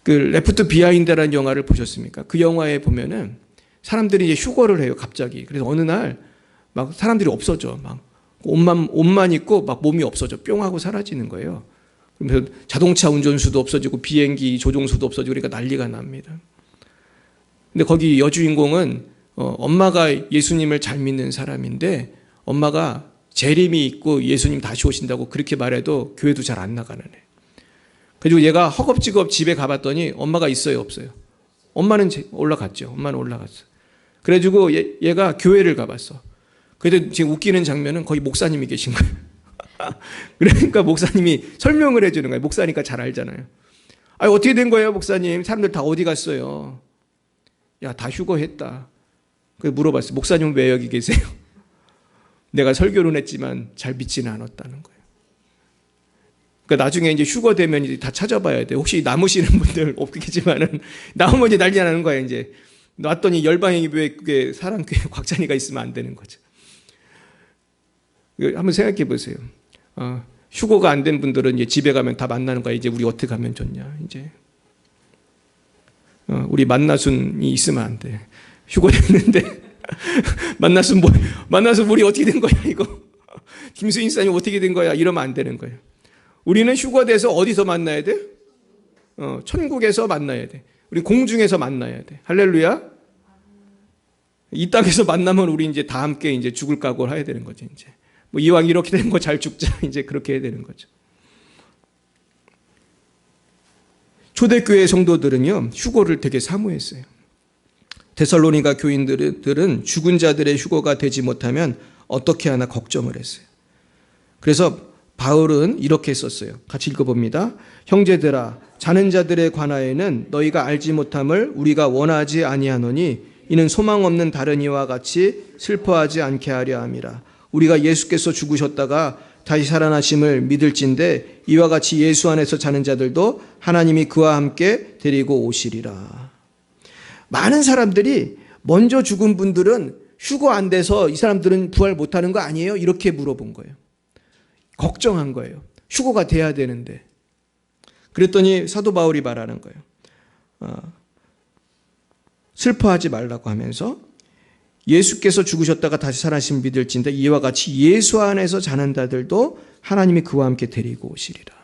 그 레프트 비하인드라는 영화를 보셨습니까? 그 영화에 보면은 사람들이 이제 휴거를 해요, 갑자기. 그래서 어느 날 막 사람들이 없어져. 막 옷만 입고 막 몸이 없어져. 뿅 하고 사라지는 거예요. 그래서 자동차 운전수도 없어지고 비행기 조종수도 없어지고 그러니까 난리가 납니다. 근데 거기 여주인공은 엄마가 예수님을 잘 믿는 사람인데 엄마가 재림이 있고 예수님 다시 오신다고 그렇게 말해도 교회도 잘 안 나가는 애. 그리고 얘가 허겁지겁 집에 가봤더니 엄마가 있어요, 없어요? 엄마는 올라갔죠. 엄마는 올라갔어. 그래가지고 얘가 교회를 가봤어. 그래도 지금 웃기는 장면은 거기 목사님이 계신 거예요. 그러니까 목사님이 설명을 해주는 거예요. 목사니까 잘 알잖아요. 아, 어떻게 된 거예요, 목사님? 사람들 다 어디 갔어요? 야, 다 휴거했다. 그래서 물어봤어요. 목사님은 왜 여기 계세요? 내가 설교는 했지만 잘 믿지는 않았다는 거예요. 그러니까 나중에 이제 휴거 되면 이제 다 찾아봐야 돼. 혹시 남으시는 분들 없겠지만은 나오면 이제 난리 나는 거야. 이제 왔더니 열방의 교회 사랑교회 곽찬이가 있으면 안 되는 거죠. 한번 생각해 보세요. 휴거가 안 된 분들은 이제 집에 가면 다 만나는 거야. 이제 우리 어떻게 하면 좋냐. 이제 우리 만나순이 있으면 안 돼. 휴거 됐는데 만나순 우리 어떻게 된 거야 이거. 김수인 사님 어떻게 된 거야 이러면 안 되는 거예요. 우리는 휴거돼서 어디서 만나야 돼? 천국에서 만나야 돼. 우리 공중에서 만나야 돼. 할렐루야. 이 땅에서 만나면 우리 이제 다 함께 이제 죽을 각오를 해야 되는 거죠. 이제 뭐 이왕 이렇게 된 거 잘 죽자 이제 그렇게 해야 되는 거죠. 초대교회 성도들은요 휴거를 되게 사모했어요. 데살로니가 교인들은 죽은 자들의 휴거가 되지 못하면 어떻게 하나 걱정을 했어요. 그래서 바울은 이렇게 썼어요. 같이 읽어봅니다. 형제들아, 자는 자들에 관하여는 너희가 알지 못함을 우리가 원하지 아니하노니 이는 소망 없는 다른 이와 같이 슬퍼하지 않게 하려 함이라. 우리가 예수께서 죽으셨다가 다시 살아나심을 믿을진데 이와 같이 예수 안에서 자는 자들도 하나님이 그와 함께 데리고 오시리라. 많은 사람들이 먼저 죽은 분들은 휴거 안 돼서 이 사람들은 부활 못하는 거 아니에요? 이렇게 물어본 거예요. 걱정한 거예요. 휴거가 돼야 되는데. 그랬더니 사도 바울이 말하는 거예요. 슬퍼하지 말라고 하면서 예수께서 죽으셨다가 다시 살아나신 믿을진데 이와 같이 예수 안에서 자는 자들도 하나님이 그와 함께 데리고 오시리라.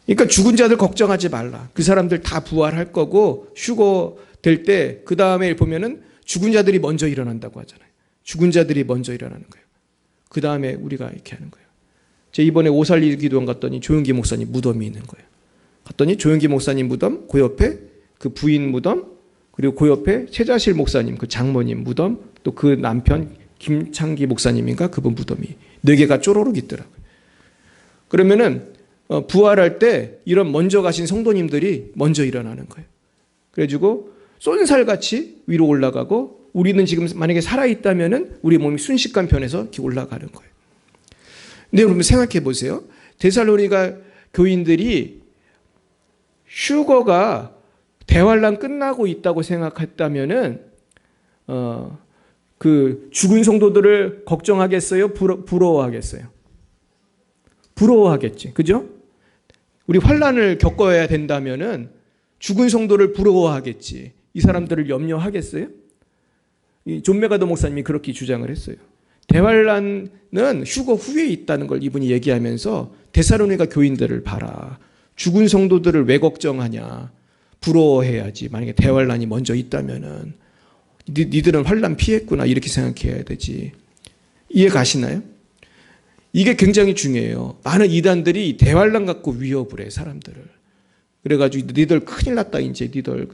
그러니까 죽은 자들 걱정하지 말라. 그 사람들 다 부활할 거고 휴거 될 때 그 다음에 보면은 죽은 자들이 먼저 일어난다고 하잖아요. 죽은 자들이 먼저 일어나는 거예요. 그 다음에 우리가 이렇게 하는 거예요. 제가 이번에 오살리 기도원 갔더니 조용기 목사님 무덤이 있는 거예요. 갔더니 조용기 목사님 무덤, 그 옆에 그 부인 무덤, 그리고 그 옆에 최자실 목사님, 그 장모님 무덤, 또 그 남편 김창기 목사님인가 그분 무덤이 4개가 쪼로록 있더라고요. 그러면은 부활할 때 이런 먼저 가신 성도님들이 먼저 일어나는 거예요. 그래가지고 쏜살같이 위로 올라가고 우리는 지금 만약에 살아있다면은 우리 몸이 순식간 변해서 이렇게 올라가는 거예요. 근데 여러분 생각해 보세요. 데살로니가 교인들이 휴거가 대환란 끝나고 있다고 생각했다면은 그 죽은 성도들을 걱정하겠어요? 부러워하겠어요? 부러워하겠지. 그죠? 우리 환란을 겪어야 된다면은 죽은 성도를 부러워하겠지. 이 사람들을 염려하겠어요? 존 메가더 목사님이 그렇게 주장을 했어요. 대환란은 휴거 후에 있다는 걸 이분이 얘기하면서 데살로니가 교인들을 봐라. 죽은 성도들을 왜 걱정하냐. 부러워해야지. 만약에 대환란이 먼저 있다면은 니들은 환란 피했구나 이렇게 생각해야 되지. 이해 가시나요? 이게 굉장히 중요해요. 많은 이단들이 대환란 갖고 위협을 해, 사람들을. 그래가지고 니들 큰일 났다, 이제 니들.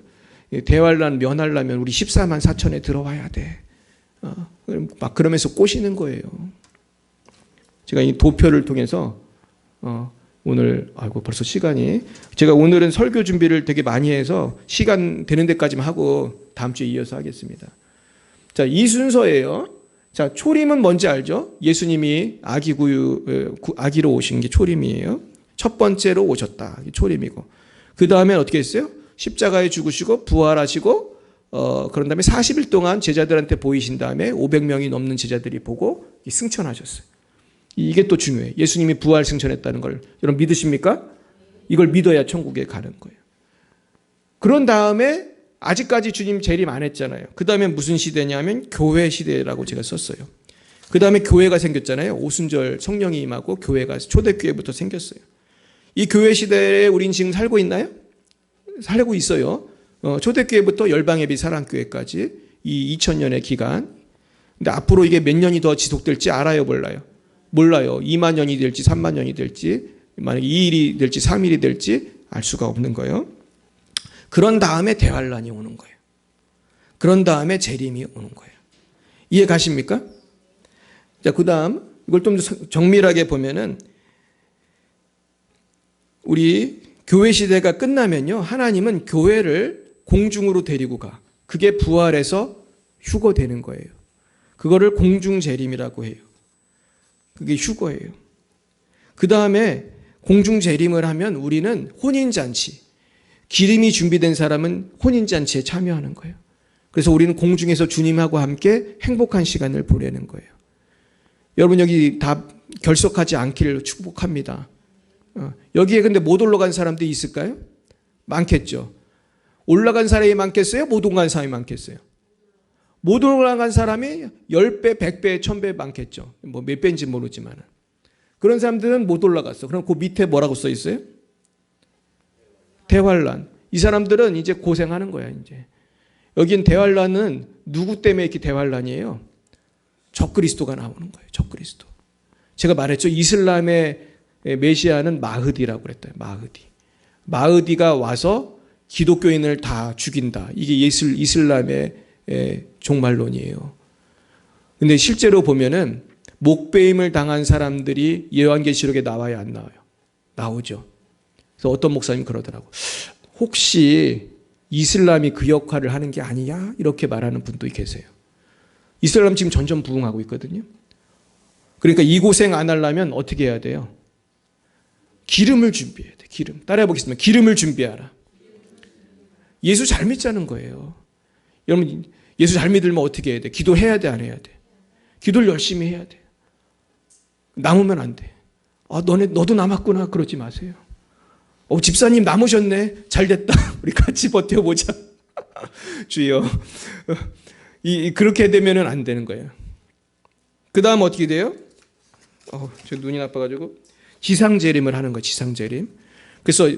대환란 면하려면 우리 14만 4천에 들어와야 돼. 막 그러면서 꼬시는 거예요. 제가 이 도표를 통해서 오늘 벌써 시간이, 제가 오늘은 설교 준비를 되게 많이 해서 시간 되는 데까지만 하고 다음 주에 이어서 하겠습니다. 자, 이 순서예요. 자, 초림은 뭔지 알죠? 예수님이 아기로 오신 게 초림이에요. 첫 번째로 오셨다. 초림이고. 그 다음에 어떻게 했어요? 십자가에 죽으시고 부활하시고 그런 다음에 40일 동안 제자들한테 보이신 다음에 500명이 넘는 제자들이 보고 승천하셨어요. 이게 또 중요해요. 예수님이 부활 승천했다는 걸 여러분 믿으십니까? 이걸 믿어야 천국에 가는 거예요. 그런 다음에 아직까지 주님 재림 안 했잖아요. 그 다음에 무슨 시대냐면 교회 시대라고 제가 썼어요. 그 다음에 교회가 생겼잖아요. 오순절 성령이 임하고 교회가 초대교회부터 생겼어요. 이 교회 시대에 우린 지금 살고 있나요? 살고 있어요. 초대교회부터 열방예비 사랑교회까지 이 2000년의 기간. 근데 앞으로 이게 몇 년이 더 지속될지 알아요, 몰라요? 몰라요. 2만 년이 될지 3만 년이 될지 만약에 2일이 될지 3일이 될지 알 수가 없는 거예요. 그런 다음에 대환란이 오는 거예요. 그런 다음에 재림이 오는 거예요. 이해 가십니까? 자, 그 다음 이걸 좀 정밀하게 보면은 우리 교회 시대가 끝나면요, 하나님은 교회를 공중으로 데리고 가. 그게 부활해서 휴거되는 거예요. 그거를 공중재림이라고 해요. 그게 휴거예요. 그 다음에 공중재림을 하면 우리는 혼인잔치, 기름이 준비된 사람은 혼인잔치에 참여하는 거예요. 그래서 우리는 공중에서 주님하고 함께 행복한 시간을 보내는 거예요. 여러분 여기 다 결석하지 않기를 축복합니다. 여기에 근데 못 올라간 사람들이 있을까요? 많겠죠. 올라간 사람이 많겠어요? 못 올라간 사람이 많겠어요? 못 올라간 사람이 10배, 100배, 1000배 많겠죠. 뭐 몇 배인지 모르지만. 그런 사람들은 못 올라갔어. 그럼 그 밑에 뭐라고 써 있어요? 대환란. 이 사람들은 이제 고생하는 거야, 이제. 여긴 대환란은 누구 때문에 이렇게 대환란이에요? 적그리스도가 나오는 거예요. 적그리스도. 제가 말했죠. 이슬람의 메시아는 마흐디라고 그랬어요. 마흐디가 와서 기독교인을 다 죽인다. 이게 이슬람의 종말론이에요. 근데 실제로 보면은 목배임을 당한 사람들이 요한계시록에 나와요, 안 나와요? 나오죠. 그래서 어떤 목사님 그러더라고. 혹시 이슬람이 그 역할을 하는 게 아니냐? 이렇게 말하는 분도 계세요. 이슬람 지금 전전부흥하고 있거든요. 그러니까 이 고생 안 하려면 어떻게 해야 돼요? 기름을 준비해야 돼. 기름. 따라해 보겠습니다. 기름을 준비하라. 예수 잘 믿자는 거예요. 여러분 예수 잘 믿으면 어떻게 해야 돼? 기도해야 돼, 안 해야 돼? 기도를 열심히 해야 돼. 남으면 안 돼. 너도 남았구나. 그러지 마세요. 집사님 남으셨네. 잘 됐다. 우리 같이 버텨보자. 주여. 그렇게 되면은 안 되는 거예요. 그 다음 어떻게 돼요? 저 눈이 나빠가지고. 지상재림을 하는 거예요. 지상재림. 그래서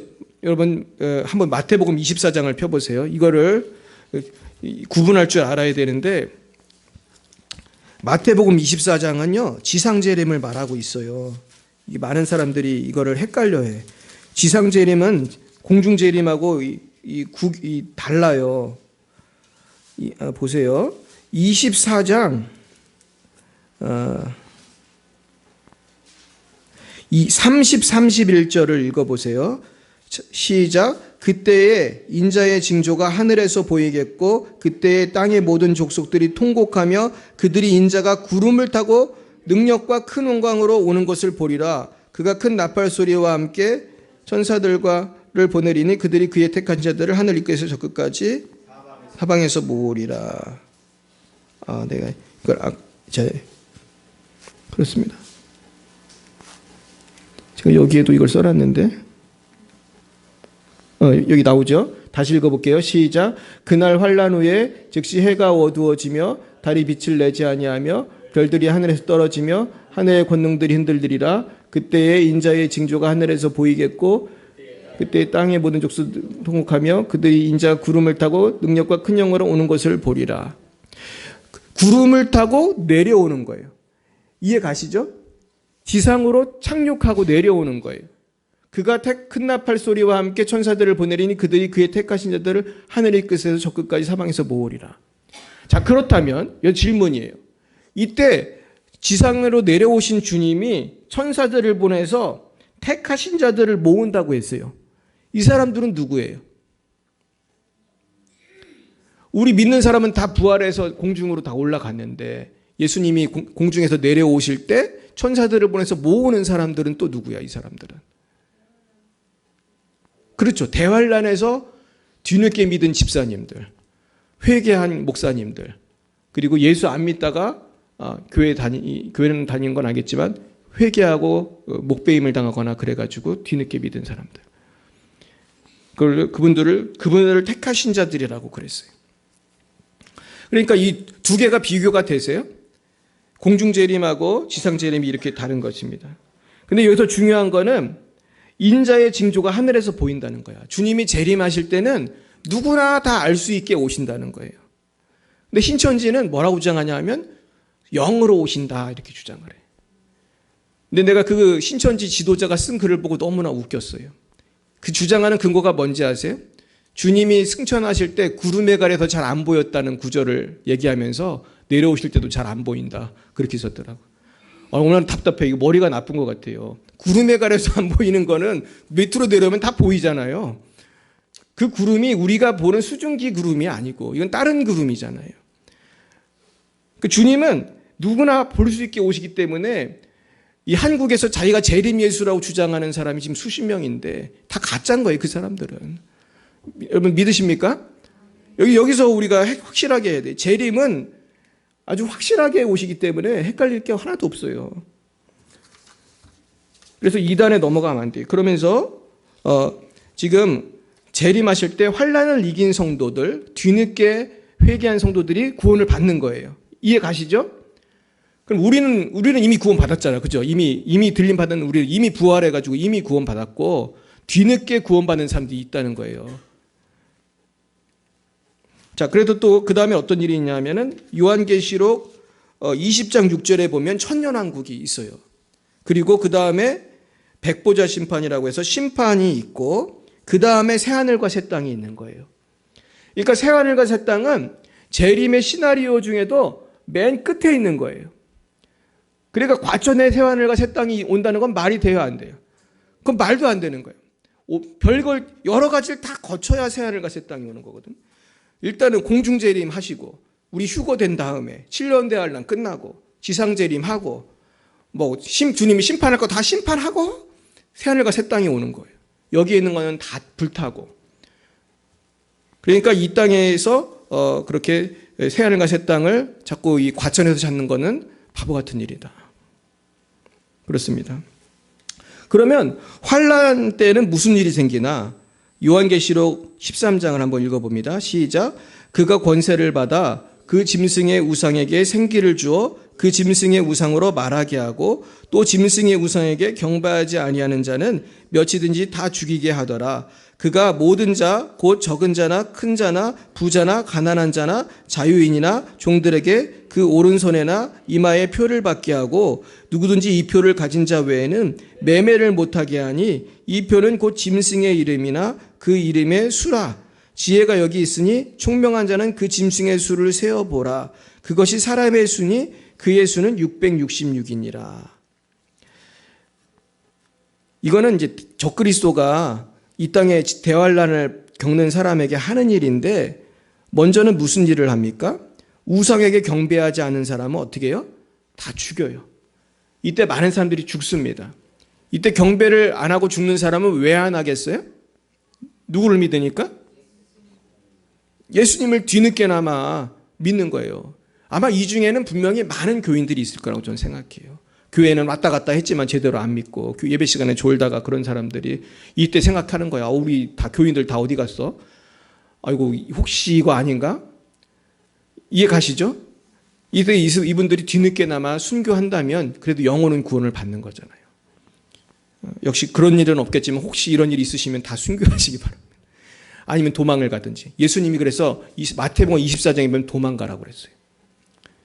여러분 한번 마태복음 24장을 펴보세요. 이거를 구분할 줄 알아야 되는데 마태복음 24장은요. 지상재림을 말하고 있어요. 많은 사람들이 이거를 헷갈려해. 지상재림은 공중재림하고 달라요. 보세요. 24장 30, 31절을 읽어보세요. 시작. 그때에 인자의 징조가 하늘에서 보이겠고 그때에 땅의 모든 족속들이 통곡하며 그들이 인자가 구름을 타고 능력과 큰 영광으로 오는 것을 보리라. 그가 큰 나팔 소리와 함께 천사들과를 보내리니 그들이 그의 택한 자들을 하늘 입구에서 저 끝까지 사방에서 모으리라. 내가 이걸 그렇습니다. 제가 여기에도 이걸 써놨는데 여기 나오죠. 다시 읽어볼게요. 시작. 그날 환란 후에 즉시 해가 어두워지며 달이 빛을 내지 아니하며 별들이 하늘에서 떨어지며 하늘의 권능들이 흔들리리라. 그때에 인자의 징조가 하늘에서 보이겠고 그때 땅의 모든 족속 통곡하며 그들이 인자 구름을 타고 능력과 큰 영광으로 오는 것을 보리라. 구름을 타고 내려오는 거예요. 이해 가시죠? 지상으로 착륙하고 내려오는 거예요. 그가 큰 나팔 소리와 함께 천사들을 보내리니 그들이 그의 택하신 자들을 하늘의 끝에서 저 끝까지 사방에서 모으리라. 자, 그렇다면 이 질문이에요. 이때 지상으로 내려오신 주님이 천사들을 보내서 택하신 자들을 모은다고 했어요. 이 사람들은 누구예요? 우리 믿는 사람은 다 부활해서 공중으로 다 올라갔는데 예수님이 공중에서 내려오실 때 천사들을 보내서 모으는 사람들은 또 누구야? 이 사람들은. 그렇죠. 대환란에서 뒤늦게 믿은 집사님들, 회개한 목사님들, 그리고 예수 안 믿다가 교회는 다닌 건 알겠지만 회개하고 목배임을 당하거나 그래가지고 뒤늦게 믿은 사람들. 그분들을 택하신 자들이라고 그랬어요. 그러니까 이 두 개가 비교가 되세요? 공중재림하고 지상재림이 이렇게 다른 것입니다. 근데 여기서 중요한 거는 인자의 징조가 하늘에서 보인다는 거야. 주님이 재림하실 때는 누구나 다 알 수 있게 오신다는 거예요. 근데 신천지는 뭐라고 주장하냐 하면 영으로 오신다 이렇게 주장을 해. 근데 내가 그 신천지 지도자가 쓴 글을 보고 너무나 웃겼어요. 그 주장하는 근거가 뭔지 아세요? 주님이 승천하실 때 구름에 가려서 잘 안 보였다는 구절을 얘기하면서 내려오실 때도 잘 안 보인다. 그렇게 썼더라고요. 오늘 답답해. 이거 머리가 나쁜 것 같아요. 구름에 가려서 안 보이는 거는 밑으로 내려오면 다 보이잖아요. 그 구름이 우리가 보는 수증기 구름이 아니고 이건 다른 구름이잖아요. 그 주님은 누구나 볼 수 있게 오시기 때문에 이 한국에서 자기가 재림 예수라고 주장하는 사람이 지금 수십 명인데 다 가짜인 거예요. 그 사람들은. 여러분 믿으십니까? 여기서 우리가 확실하게 해야 돼요. 재림은 아주 확실하게 오시기 때문에 헷갈릴 게 하나도 없어요. 그래서 이단에 넘어가면 안 돼요. 그러면서 지금 재림하실 때 환난을 이긴 성도들, 뒤늦게 회개한 성도들이 구원을 받는 거예요. 이해 가시죠? 그럼 우리는 이미 구원 받았잖아요. 그죠? 이미 들림 받은 우리는 이미 부활해가지고 이미 구원 받았고 뒤늦게 구원받는 사람들이 있다는 거예요. 자, 그래도 또 그 다음에 어떤 일이 있냐면은 요한계시록 20장 6절에 보면 천년왕국이 있어요. 그리고 그 다음에 백보자 심판이라고 해서 심판이 있고 그 다음에 새하늘과 새 땅이 있는 거예요. 그러니까 새하늘과 새 땅은 재림의 시나리오 중에도 맨 끝에 있는 거예요. 그러니까 과천에 새하늘과 새 땅이 온다는 건 말이 돼요, 안 돼요? 그건 말도 안 되는 거예요. 별걸 여러 가지를 다 거쳐야 새하늘과 새 땅이 오는 거거든. 일단은 공중재림 하시고 우리 휴거된 다음에 7년 대환란 끝나고 지상재림 하고 주님이 심판할 거 다 심판하고 새하늘과 새 땅이 오는 거예요. 여기에 있는 거는 다 불타고. 그러니까 이 땅에서 그렇게 새하늘과 새 땅을 자꾸 이 과천에서 찾는 거는 바보 같은 일이다. 그렇습니다. 그러면 환란 때는 무슨 일이 생기나? 요한계시록 13장을 한번 읽어봅니다. 시작. 그가 권세를 받아 그 짐승의 우상에게 생기를 주어 그 짐승의 우상으로 말하게 하고 또 짐승의 우상에게 경배하지 아니하는 자는 몇이든지 다 죽이게 하더라. 그가 모든 자, 곧 적은 자나 큰 자나 부자나 가난한 자나 자유인이나 종들에게 그 오른손에나 이마에 표를 받게 하고 누구든지 이 표를 가진 자 외에는 매매를 못하게 하니 이 표는 곧 짐승의 이름이나 그 이름의 수라. 지혜가 여기 있으니 총명한 자는 그 짐승의 수를 세어보라. 그것이 사람의 수니 그의 수는 666이니라. 이거는 이제 적그리스도가 이 땅에 대환란을 겪는 사람에게 하는 일인데 먼저는 무슨 일을 합니까? 우상에게 경배하지 않은 사람은 어떻게 해요? 다 죽여요. 이때 많은 사람들이 죽습니다. 이때 경배를 안 하고 죽는 사람은 왜 안 하겠어요? 누구를 믿으니까? 예수님을 뒤늦게나마 믿는 거예요. 아마 이 중에는 분명히 많은 교인들이 있을 거라고 저는 생각해요. 교회는 왔다 갔다 했지만 제대로 안 믿고 예배 시간에 졸다가 그런 사람들이 이때 생각하는 거야. 우리 다 교인들 다 어디 갔어? 아이고 혹시 이거 아닌가? 이해 가시죠? 이때 이분들이 뒤늦게나마 순교한다면 그래도 영혼은 구원을 받는 거잖아요. 역시 그런 일은 없겠지만 혹시 이런 일이 있으시면 다 순교하시기 바랍니다. 아니면 도망을 가든지. 예수님이 그래서 마태복음 24장에 보면 도망가라고 그랬어요.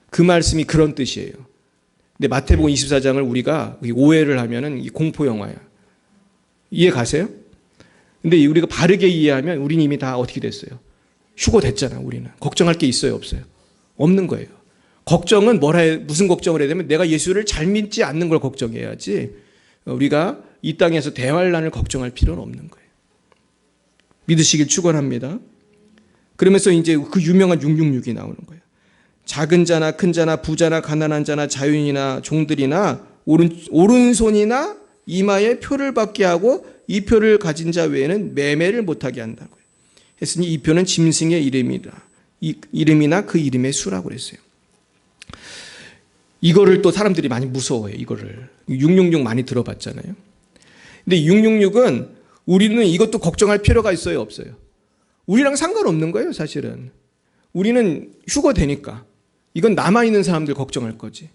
그 말씀이 그런 뜻이에요. 근데 마태복음 24장을 우리가 오해를 하면은 공포 영화야. 이해 가세요? 근데 우리가 바르게 이해하면 우리는 이미 다 어떻게 됐어요? 휴고 됐잖아, 우리는. 걱정할 게 있어요, 없어요? 없는 거예요. 걱정은 무슨 걱정을 해야 되면 내가 예수를 잘 믿지 않는 걸 걱정해야지 우리가 이 땅에서 대환란을 걱정할 필요는 없는 거예요. 믿으시길 축원합니다. 그러면서 이제 그 유명한 666이 나오는 거예요. 작은 자나 큰 자나 부자나 가난한 자나 자유인이나 종들이나 오른손이나 이마에 표를 받게 하고 이 표를 가진 자 외에는 매매를 못하게 한다고요. 했으니 이 표는 짐승의 이름이나 그 이름의 수라고 그랬어요. 이거를 또 사람들이 많이 무서워해요. 이거를 666 많이 들어봤잖아요. 근데 666은 우리는 이것도 걱정할 필요가 있어요, 없어요? 우리랑 상관없는 거예요, 사실은. 우리는 휴거 되니까. 이건 남아있는 사람들 걱정할 거지.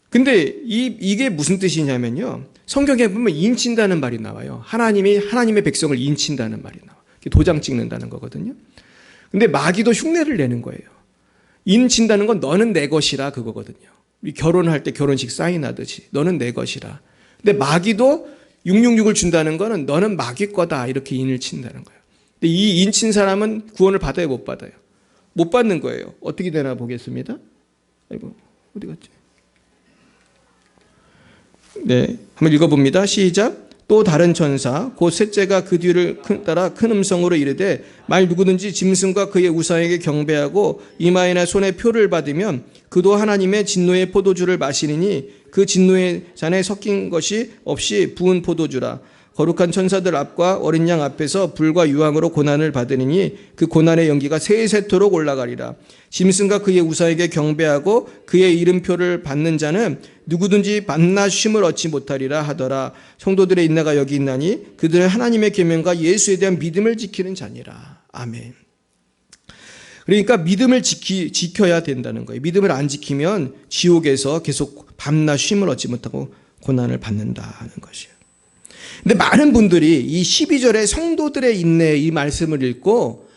근데 이게 무슨 뜻이냐면요. 성경에 보면 인친다는 말이 나와요. 하나님의 백성을 인친다는 말이 나와요. 도장 찍는다는 거거든요. 근데 마귀도 흉내를 내는 거예요. 인친다는 건 너는 내 것이라 그거거든요. 우리 결혼할 때 결혼식 사인하듯이 너는 내 것이라. 근데 마귀도 666을 준다는 거는 너는 마귀 거다 이렇게 인을 친다는 거예요. 근데 이 인친 사람은 구원을 받아요, 못 받아요? 못 받는 거예요. 어떻게 되나 보겠습니다. 아이고, 어디 갔지? 네, 한번 읽어봅니다. 시작. 또 다른 천사 곧 셋째가 그 뒤를 따라 큰 음성으로 이르되 말 누구든지 짐승과 그의 우상에게 경배하고 이마에나 손에 표를 받으면 그도 하나님의 진노의 포도주를 마시리니 그 진노의 잔에 섞인 것이 없이 부은 포도주라. 거룩한 천사들 앞과 어린 양 앞에서 불과 유황으로 고난을 받으니 그 고난의 연기가 세세토록 올라가리라. 짐승과 그의 우상에게 경배하고 그의 이름표를 받는 자는 누구든지 만나 쉼을 얻지 못하리라 하더라. 성도들의 인내가 여기 있나니 그들은 하나님의 계명과 예수에 대한 믿음을 지키는 자니라. 아멘. 그러니까 믿음을 지켜야 된다는 거예요. 믿음을 안 지키면 지옥에서 계속 밤낮 쉼을 얻지 못하고 고난을 받는다는 것이에요. 근데 많은 분들이 이 12절의 성도들의 인내 이 말씀을 읽고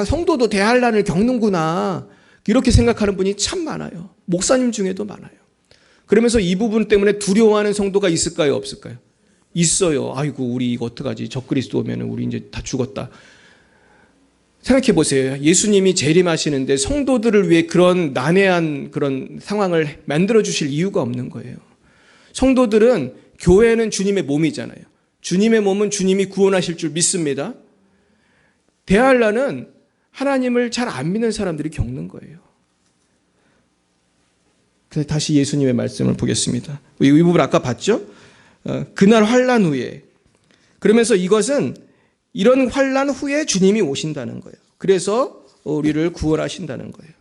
성도도 대환란을 겪는구나 이렇게 생각하는 분이 참 많아요. 목사님 중에도 많아요. 그러면서 이 부분 때문에 두려워하는 성도가 있을까요, 없을까요? 있어요. 아이고 우리 이거 어떡하지? 적그리스도 오면 우리 이제 다 죽었다. 생각해 보세요. 예수님이 재림하시는데 성도들을 위해 그런 난해한 그런 상황을 만들어 주실 이유가 없는 거예요. 성도들은 교회는 주님의 몸이잖아요. 주님의 몸은 주님이 구원하실 줄 믿습니다. 대환란은 하나님을 잘 안 믿는 사람들이 겪는 거예요. 그래서 다시 예수님의 말씀을 보겠습니다. 이 부분 아까 봤죠? 그날 환란 후에. 그러면서 이것은 이런 환란 후에 주님이 오신다는 거예요. 그래서 우리를 구원하신다는 거예요.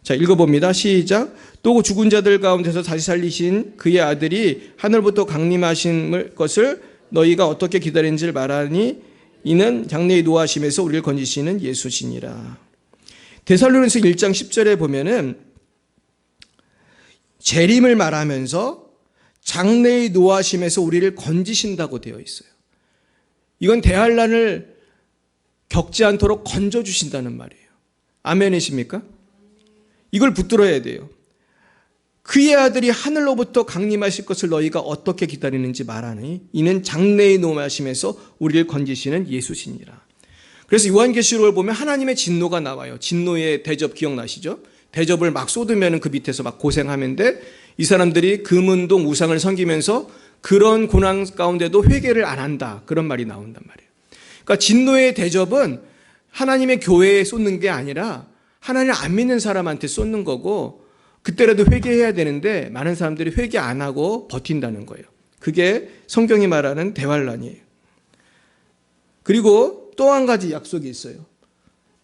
자, 읽어봅니다. 시작. 또 죽은 자들 가운데서 다시 살리신 그의 아들이 하늘부터 강림하신 것을 너희가 어떻게 기다린지를 말하니 이는 장래의 노하심에서 우리를 건지시는 예수시니라. 데살로니가서 1장 10절에 보면은 재림을 말하면서 장래의 노하심에서 우리를 건지신다고 되어 있어요. 이건 대환란을 겪지 않도록 건져주신다는 말이에요. 아멘이십니까? 이걸 붙들어야 돼요. 그의 아들이 하늘로부터 강림하실 것을 너희가 어떻게 기다리는지 말하니 이는 장래의 노하심에서 우리를 건지시는 예수시니라. 그래서 요한계시록을 보면 하나님의 진노가 나와요. 진노의 대접 기억나시죠? 대접을 막 쏟으면 그 밑에서 막 고생하는데 이 사람들이 금은동 우상을 섬기면서 그런 고난 가운데도 회개를 안 한다. 그런 말이 나온단 말이에요. 그러니까 진노의 대접은 하나님의 교회에 쏟는 게 아니라 하나님을 안 믿는 사람한테 쏟는 거고 그때라도 회개해야 되는데 많은 사람들이 회개 안 하고 버틴다는 거예요. 그게 성경이 말하는 대환란이에요. 그리고 또 한 가지 약속이 있어요.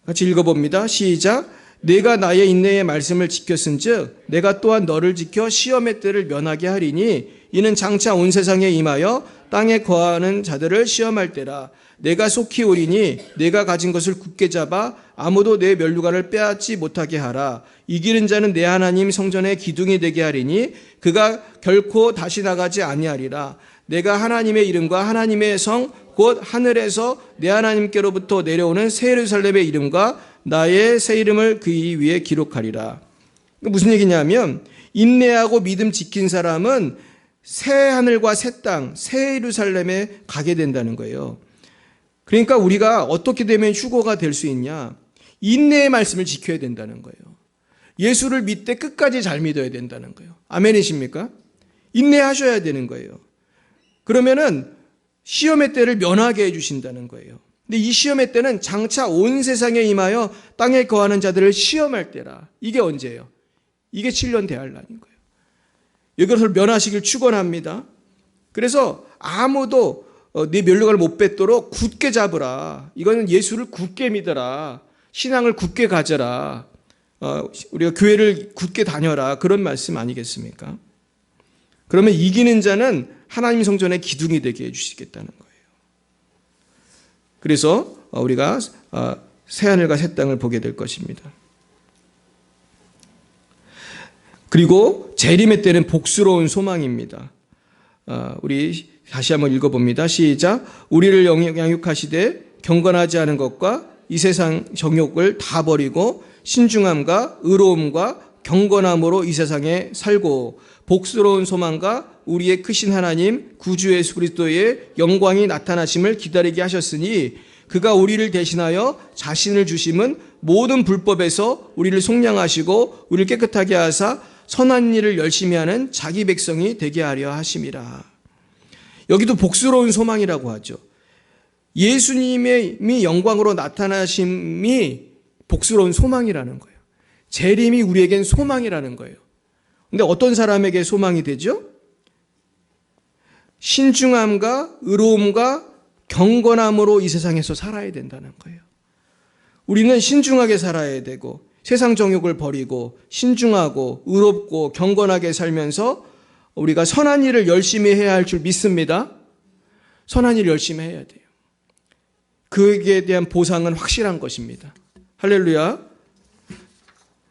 같이 읽어봅니다. 시작. 내가 나의 인내의 말씀을 지켰은즉 내가 또한 너를 지켜 시험의 때를 면하게 하리니 이는 장차 온 세상에 임하여 땅에 거하는 자들을 시험할 때라. 내가 속히 오리니 내가 가진 것을 굳게 잡아 아무도 내 면류관을 빼앗지 못하게 하라. 이기는 자는 내 하나님 성전의 기둥이 되게 하리니 그가 결코 다시 나가지 아니하리라. 내가 하나님의 이름과 하나님의 성 곧 하늘에서 내 하나님께로부터 내려오는 새 예루살렘의 이름과 나의 새 이름을 그 위에 기록하리라. 무슨 얘기냐면 인내하고 믿음 지킨 사람은 새 하늘과 새 땅, 새 예루살렘에 가게 된다는 거예요. 그러니까 우리가 어떻게 되면 휴거가 될 수 있냐? 인내의 말씀을 지켜야 된다는 거예요. 예수를 믿되 끝까지 잘 믿어야 된다는 거예요. 아멘이십니까? 인내하셔야 되는 거예요. 그러면은 시험의 때를 면하게 해주신다는 거예요. 근데 이 시험의 때는 장차 온 세상에 임하여 땅에 거하는 자들을 시험할 때라. 이게 언제예요? 이게 7년 대환란인 거예요. 이것을 면하시길 축원합니다. 그래서 아무도 네 면류관을 못 뱉도록 굳게 잡으라. 이거는 예수를 굳게 믿어라. 신앙을 굳게 가져라. 우리가 교회를 굳게 다녀라. 그런 말씀 아니겠습니까? 그러면 이기는 자는 하나님 성전의 기둥이 되게 해주시겠다는 거예요. 그래서 우리가 새하늘과 새 땅을 보게 될 것입니다. 그리고 재림의 때는 복스러운 소망입니다. 우리 다시 한번 읽어봅니다. 시작. 우리를 양육하시되 경건하지 않은 것과 이 세상 정욕을 다 버리고 신중함과 의로움과 경건함으로 이 세상에 살고 복스러운 소망과 우리의 크신 하나님 구주 예수 그리스도의 영광이 나타나심을 기다리게 하셨으니 그가 우리를 대신하여 자신을 주심은 모든 불법에서 우리를 속량하시고 우리를 깨끗하게 하사 선한 일을 열심히 하는 자기 백성이 되게 하려 하심이라. 여기도 복스러운 소망이라고 하죠. 예수님의 영광으로 나타나심이 복스러운 소망이라는 거예요. 재림이 우리에겐 소망이라는 거예요. 근데 어떤 사람에게 소망이 되죠? 신중함과 의로움과 경건함으로 이 세상에서 살아야 된다는 거예요. 우리는 신중하게 살아야 되고 세상 정욕을 버리고 신중하고 의롭고 경건하게 살면서 우리가 선한 일을 열심히 해야 할 줄 믿습니다. 선한 일을 열심히 해야 돼요. 그에 대한 보상은 확실한 것입니다. 할렐루야.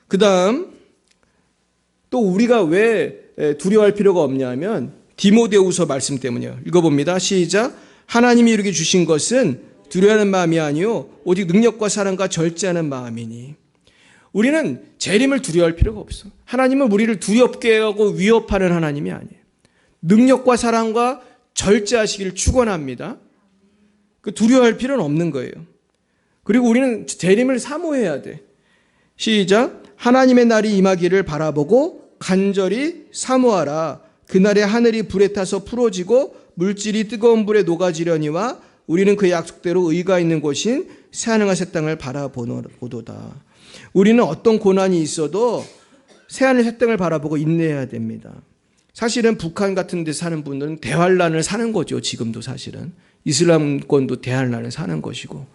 그 다음 또 우리가 왜 두려워할 필요가 없냐면 디모데후서 말씀 때문이에요. 읽어봅니다. 시작. 하나님이 이렇게 주신 것은 두려워하는 마음이 아니요 오직 능력과 사랑과 절제하는 마음이니. 우리는 재림을 두려워할 필요가 없어. 하나님은 우리를 두렵게 하고 위협하는 하나님이 아니에요. 능력과 사랑과 절제하시기를 축원합니다. 그 두려워할 필요는 없는 거예요. 그리고 우리는 재림을 사모해야 돼. 시작. 하나님의 날이 임하기를 바라보고 간절히 사모하라. 그날에 하늘이 불에 타서 풀어지고 물질이 뜨거운 불에 녹아지려니와 우리는 그 약속대로 의가 있는 곳인 새하늘과 새 땅을 바라보도다. 우리는 어떤 고난이 있어도 새하늘 새 땅을 바라보고 인내해야 됩니다. 사실은 북한 같은 데 사는 분들은 대환란을 사는 거죠. 지금도 사실은. 이슬람권도 대환란을 사는 것이고.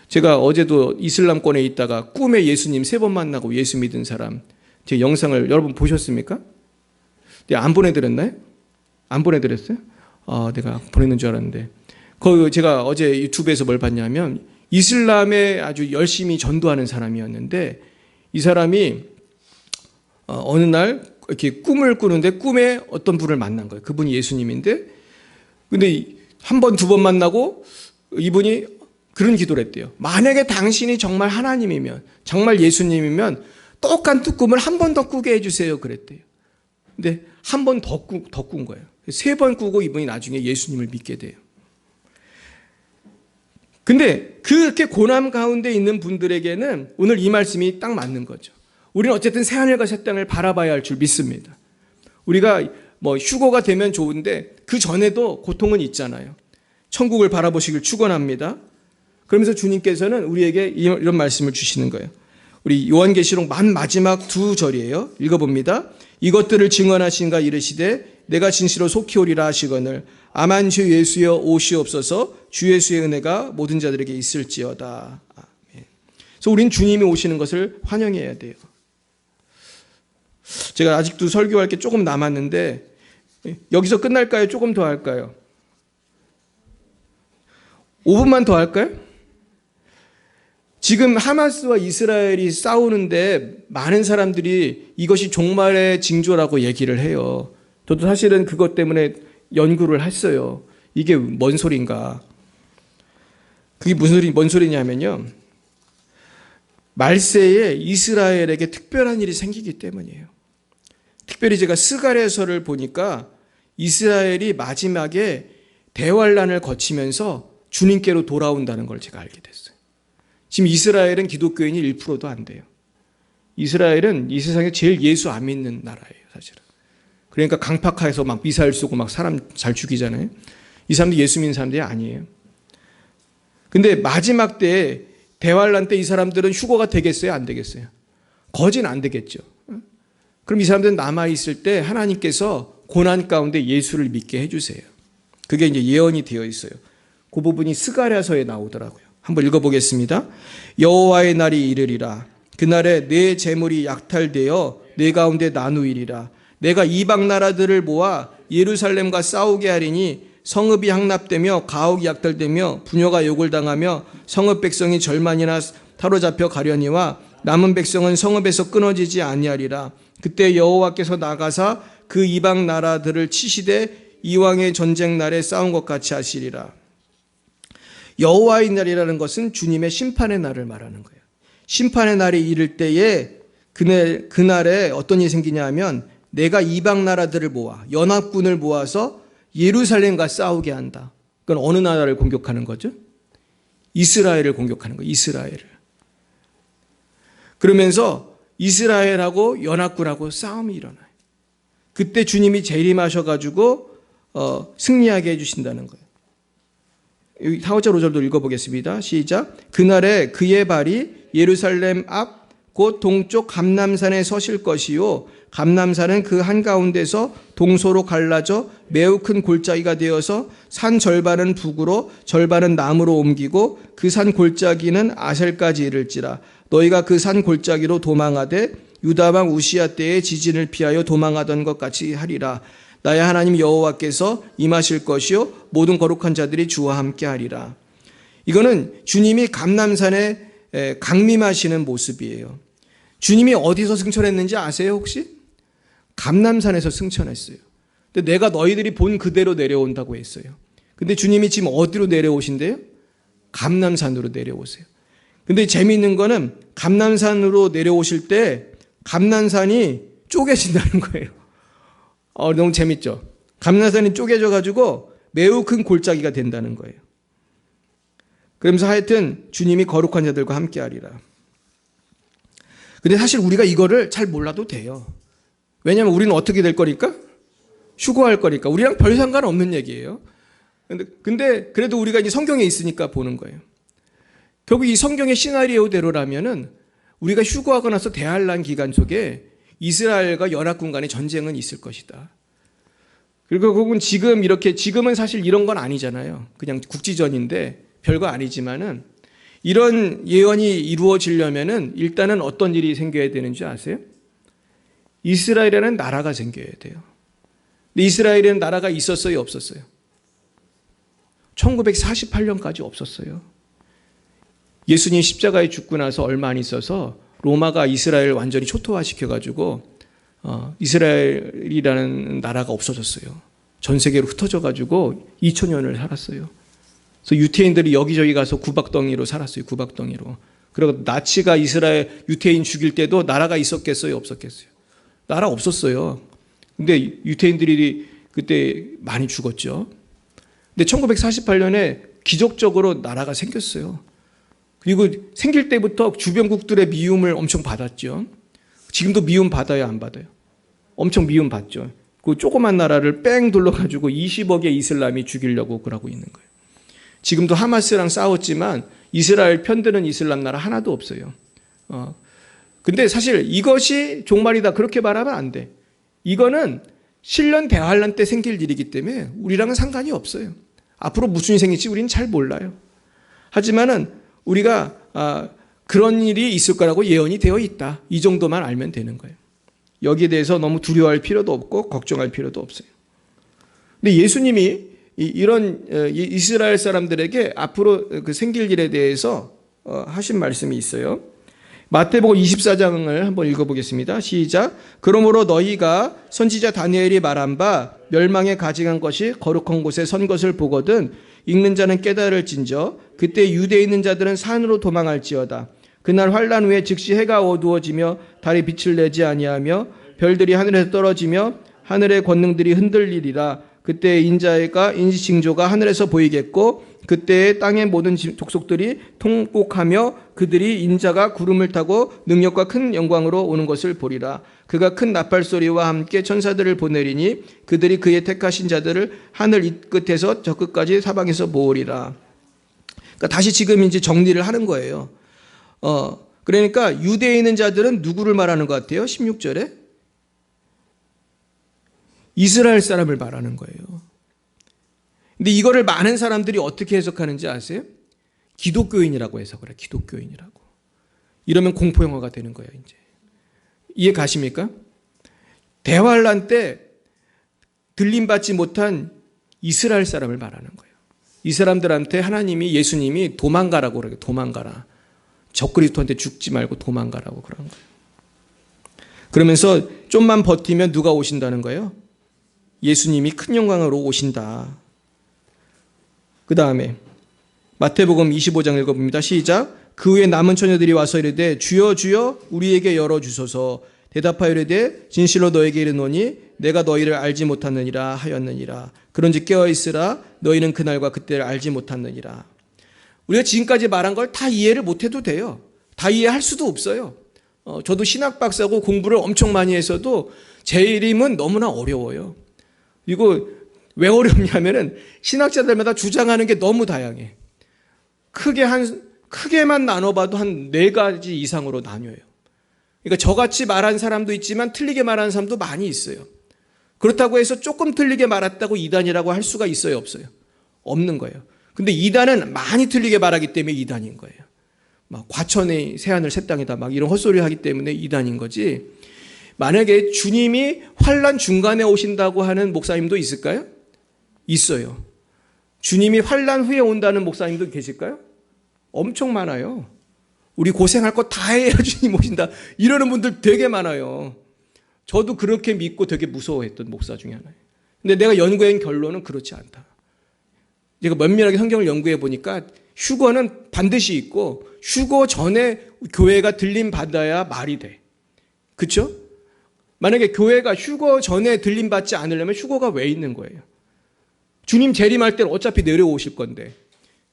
제가 어제도 이슬람권에 있다가 꿈에 예수님 3번 만나고 예수 믿은 사람 제 영상을 여러분 보셨습니까? 안 보내드렸나요? 안 보내드렸어요? 내가 보냈는 줄 알았는데. 제가 어제 유튜브에서 뭘 봤냐면 이슬람에 아주 열심히 전도하는 사람이었는데 이 사람이 어느 날 이렇게 꿈을 꾸는데 꿈에 어떤 분을 만난 거예요. 그분이 예수님인데 근데 한 번, 2번 만나고 이분이 그런 기도를 했대요. 만약에 당신이 정말 하나님이면 정말 예수님이면 똑같은 꿈을 한 번 더 꾸게 해주세요 그랬대요. 근데 한 번 더 꾼 거예요. 3번 꾸고 이분이 나중에 예수님을 믿게 돼요. 근데 그렇게 고난 가운데 있는 분들에게는 오늘 이 말씀이 딱 맞는 거죠. 우리는 어쨌든 새하늘과 새 땅을 바라봐야 할 줄 믿습니다. 우리가 휴거가 되면 좋은데 그 전에도 고통은 있잖아요. 천국을 바라보시길 축원합니다. 그러면서 주님께서는 우리에게 이런 말씀을 주시는 거예요. 우리 요한계시록 맨 마지막 2절이에요. 읽어봅니다. 이것들을 증언하신가 이르시되 내가 진실로 속히 오리라 하시거늘 아만 주 예수여 오시옵소서 주 예수의 은혜가 모든 자들에게 있을지어다. 아멘. 그래서 우리는 주님이 오시는 것을 환영해야 돼요. 제가 아직도 설교할 게 조금 남았는데 여기서 끝날까요? 조금 더 할까요? 5분만 더 할까요? 지금 하마스와 이스라엘이 싸우는데 많은 사람들이 이것이 종말의 징조라고 얘기를 해요. 저도 사실은 그것 때문에 연구를 했어요. 이게 뭔 소린가? 그게 뭔 소리냐면요. 말세에 이스라엘에게 특별한 일이 생기기 때문이에요. 특별히 제가 스가랴서를 보니까 이스라엘이 마지막에 대환란을 거치면서 주님께로 돌아온다는 걸 제가 알게 됐어요. 지금 이스라엘은 기독교인이 1%도 안 돼요. 이스라엘은 이 세상에 제일 예수 안 믿는 나라예요, 사실은. 그러니까 강팍하에서 막 미사일 쏘고 막 사람 잘 죽이잖아요. 이 사람들이 예수 믿는 사람들이 아니에요. 근데 마지막 때 대환란 때 이 사람들은 휴거가 되겠어요, 안 되겠어요? 거진 안 되겠죠. 그럼 이 사람들은 남아있을 때 하나님께서 고난 가운데 예수를 믿게 해주세요. 그게 이제 예언이 되어 있어요. 그 부분이 스가랴서에 나오더라고요. 한번 읽어보겠습니다. 여호와의 날이 이르리라. 그날에 내 재물이 약탈되어 내 가운데 나누이리라. 내가 이방 나라들을 모아 예루살렘과 싸우게 하리니 성읍이 향납되며 가옥이 약탈되며 부녀가 욕을 당하며 성읍 백성이 절만이나 사로잡혀 가려니와 남은 백성은 성읍에서 끊어지지 아니하리라. 그때 여호와께서 나가사 그 이방 나라들을 치시되 이왕의 전쟁 날에 싸운 것 같이 하시리라. 여호와의 날이라는 것은 주님의 심판의 날을 말하는 거예요. 심판의 날이 이를 때에 그날에 어떤 일이 생기냐 하면 내가 이방 나라들을 모아 연합군을 모아서 예루살렘과 싸우게 한다. 그건 어느 나라를 공격하는 거죠? 이스라엘을 공격하는 거예요. 이스라엘을. 그러면서 이스라엘하고 연합군하고 싸움이 일어나요. 그때 주님이 재림하셔가지고 승리하게 해주신다는 거예요. 여기 4절 5절도 읽어보겠습니다. 시작. 그날에 그의 발이 예루살렘 앞 곧 동쪽 감람산에 서실 것이요 감람산은 그 한가운데서 동서로 갈라져 매우 큰 골짜기가 되어서 산 절반은 북으로 절반은 남으로 옮기고 그 산 골짜기는 아셀까지 이를지라. 너희가 그 산 골짜기로 도망하되 유다왕 우시야 때의 지진을 피하여 도망하던 것 같이 하리라. 나의 하나님 여호와께서 임하실 것이요 모든 거룩한 자들이 주와 함께 하리라. 이거는 주님이 감람산에 강림하시는 모습이에요. 주님이 어디서 승천했는지 아세요 혹시? 감람산에서 승천했어요. 근데 내가 너희들이 본 그대로 내려온다고 했어요. 근데 주님이 지금 어디로 내려오신대요? 감람산으로 내려오세요. 근데 재미있는 거는 감람산으로 내려오실 때 감람산이 쪼개진다는 거예요. 너무 재밌죠? 감람산이 쪼개져 가지고 매우 큰 골짜기가 된다는 거예요. 그러면서 하여튼 주님이 거룩한 자들과 함께 하리라. 근데 사실 우리가 이거를 잘 몰라도 돼요. 왜냐하면 우리는 어떻게 될 거니까? 휴거할 거니까. 우리랑 별 상관없는 얘기예요. 근데 그래도 우리가 이제 성경에 있으니까 보는 거예요. 결국 이 성경의 시나리오대로라면은 우리가 휴거하고 나서 대환란 기간 속에 이스라엘과 연합군 간의 전쟁은 있을 것이다. 그리고 그건 지금은 사실 이런 건 아니잖아요. 그냥 국지전인데 별거 아니지만은 이런 예언이 이루어지려면은 일단은 어떤 일이 생겨야 되는지 아세요? 이스라엘에는 나라가 생겨야 돼요. 근데 이스라엘에는 나라가 있었어요, 없었어요? 1948년까지 없었어요. 예수님 십자가에 죽고 나서 얼마 안 있어서 로마가 이스라엘을 완전히 초토화시켜가지고 이스라엘이라는 나라가 없어졌어요. 전 세계로 흩어져가지고 2000년을 살았어요. 그래서 유태인들이 여기저기 가서 구박덩이로 살았어요. 구박덩이로. 그리고 나치가 이스라엘 유태인 죽일 때도 나라가 있었겠어요? 없었겠어요? 나라 없었어요. 근데 유태인들이 그때 많이 죽었죠. 근데 1948년에 기적적으로 나라가 생겼어요. 그리고 생길 때부터 주변국들의 미움을 엄청 받았죠. 지금도 미움 받아요, 안 받아요? 엄청 미움 받죠. 그 조그만 나라를 뺑 둘러가지고 20억의 이슬람이 죽이려고 그러고 있는 거예요. 지금도 하마스랑 싸웠지만 이스라엘 편드는 이슬람 나라 하나도 없어요. 근데 사실 이것이 종말이다 그렇게 말하면 안 돼. 이거는 신년 대환란 때 생길 일이기 때문에 우리랑은 상관이 없어요. 앞으로 무슨 일이 생길지 우리는 잘 몰라요. 하지만은 우리가 그런 일이 있을 거라고 예언이 되어 있다. 이 정도만 알면 되는 거예요. 여기에 대해서 너무 두려워할 필요도 없고 걱정할 필요도 없어요. 근데 예수님이 이런 이스라엘 사람들에게 앞으로 그 생길 일에 대해서 하신 말씀이 있어요. 마태복음 24장을 한번 읽어보겠습니다. 시작. 그러므로 너희가 선지자 다니엘이 말한 바 멸망에 가증한 것이 거룩한 곳에 선 것을 보거든 읽는 자는 깨달을진저 그때 유대에 있는 자들은 산으로 도망할지어다. 그날 환란 후에 즉시 해가 어두워지며 달이 빛을 내지 아니하며 별들이 하늘에서 떨어지며 하늘의 권능들이 흔들리리라. 그때 인자가 인지징조가 하늘에서 보이겠고 그때 땅의 모든 족속들이 통곡하며 그들이 인자가 구름을 타고 능력과 큰 영광으로 오는 것을 보리라. 그가 큰 나팔 소리와 함께 천사들을 보내리니 그들이 그의 택하신 자들을 하늘 이 끝에서 저 끝까지 사방에서 모으리라. 그러니까 다시 지금 이제 정리를 하는 거예요. 그러니까 유대에 있는 자들은 누구를 말하는 것 같아요? 16절에 이스라엘 사람을 말하는 거예요. 근데 이거를 많은 사람들이 어떻게 해석하는지 아세요? 기독교인이라고 해석을 해요. 기독교인이라고. 이러면 공포영화가 되는 거예요. 이제 이해 가십니까? 대환란 때 들림받지 못한 이스라엘 사람을 말하는 거예요. 이 사람들한테 하나님이 예수님이 도망가라고 그래요. 도망가라. 적그리스도한테 죽지 말고 도망가라고 그런 거예요. 그러면서 좀만 버티면 누가 오신다는 거예요? 예수님이 큰 영광으로 오신다. 그 다음에 마태복음 25장 읽어봅니다. 시작. 그 후에 남은 처녀들이 와서 이르되 주여 주여 우리에게 열어주소서. 대답하여 이르되 진실로 너에게 이르노니 내가 너희를 알지 못하느니라 하였느니라. 그런즉 깨어있으라. 너희는 그날과 그때를 알지 못하느니라. 우리가 지금까지 말한 걸 다 이해를 못해도 돼요. 다 이해할 수도 없어요. 저도 신학 박사고 공부를 엄청 많이 했어도 제 이름은 너무나 어려워요. 그리고 왜 어렵냐면은 신학자들마다 주장하는 게 너무 다양해. 크게만 나눠봐도 한 4가지 이상으로 나뉘어요. 그러니까 저같이 말한 사람도 있지만 틀리게 말하는 사람도 많이 있어요. 그렇다고 해서 조금 틀리게 말했다고 이단이라고 할 수가 있어요, 없어요? 없는 거예요. 근데 이단은 많이 틀리게 말하기 때문에 이단인 거예요. 막 과천의 새하늘 새 땅이다 막 이런 헛소리를 하기 때문에 이단인 거지. 만약에 주님이 환란 중간에 오신다고 하는 목사님도 있을까요? 있어요. 주님이 환란 후에 온다는 목사님도 계실까요? 엄청 많아요. 우리 고생할 거 다 해야 주님 오신다 이러는 분들 되게 많아요. 저도 그렇게 믿고 되게 무서워했던 목사 중에 하나예요. 근데 내가 연구한 결론은 그렇지 않다. 제가 면밀하게 성경을 연구해 보니까 휴거는 반드시 있고 휴거 전에 교회가 들림 받아야 말이 돼. 그렇죠? 만약에 교회가 휴거 전에 들림 받지 않으려면 휴거가 왜 있는 거예요? 주님 재림할 때는 어차피 내려오실 건데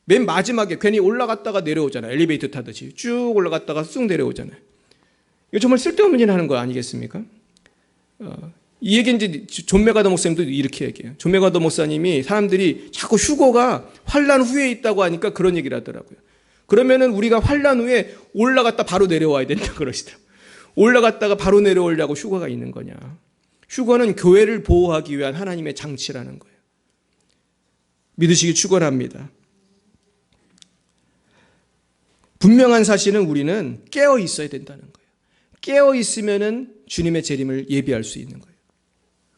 맨 마지막에 괜히 올라갔다가 내려오잖아요. 엘리베이터 타듯이 쭉 올라갔다가 쑥 내려오잖아요. 이거 정말 쓸데없는 일 하는 거 아니겠습니까? 이 얘기 이제 존 메가더 목사님도 이렇게 얘기해요. 존 메가더 목사님이 사람들이 자꾸 휴거가 환란 후에 있다고 하니까 그런 얘기를 하더라고요. 그러면은 우리가 환란 후에 올라갔다 바로 내려와야 된다 그러시더라고요. 올라갔다가 바로 내려오려고 휴거가 있는 거냐? 휴거는 교회를 보호하기 위한 하나님의 장치라는 거예요. 믿으시기 축원합니다. 분명한 사실은 우리는 깨어 있어야 된다는 거예요. 깨어 있으면은 주님의 재림을 예비할 수 있는 거예요.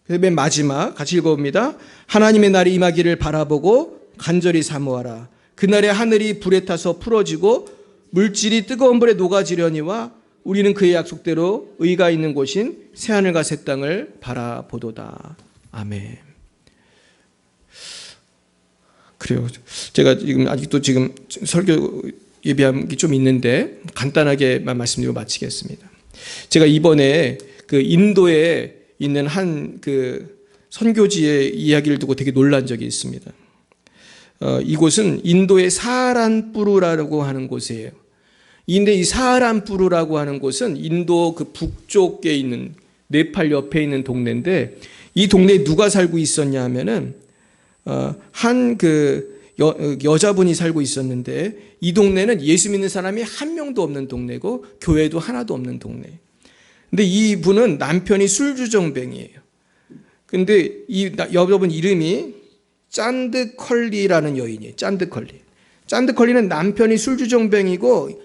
그래서 맨 마지막 같이 읽어봅니다. 하나님의 날이 임하기를 바라보고 간절히 사모하라. 그날에 하늘이 불에 타서 풀어지고 물질이 뜨거운 불에 녹아지려니와 우리는 그의 약속대로 의가 있는 곳인 새하늘과 새 땅을 바라보도다. 아멘. 그래요. 제가 지금 아직도 지금 설교 예비한 게 좀 있는데 간단하게만 말씀드리고 마치겠습니다. 제가 이번에 그 인도에 있는 한 그 선교지의 이야기를 두고 되게 놀란 적이 있습니다. 이곳은 인도의 사하란푸르라고 하는 곳이에요. 근데 이 사하란푸르라고 하는 곳은 인도 그 북쪽에 있는 네팔 옆에 있는 동네인데 이 동네에 누가 살고 있었냐 하면은 한 그 여자분이 살고 있었는데 이 동네는 예수 믿는 사람이 한 명도 없는 동네고 교회도 하나도 없는 동네. 근데 이 분은 남편이 술주정뱅이에요. 근데 이 여자분 이름이 짠드컬리라는 여인이에요. 짠드컬리. 짠드컬리는 남편이 술주정뱅이고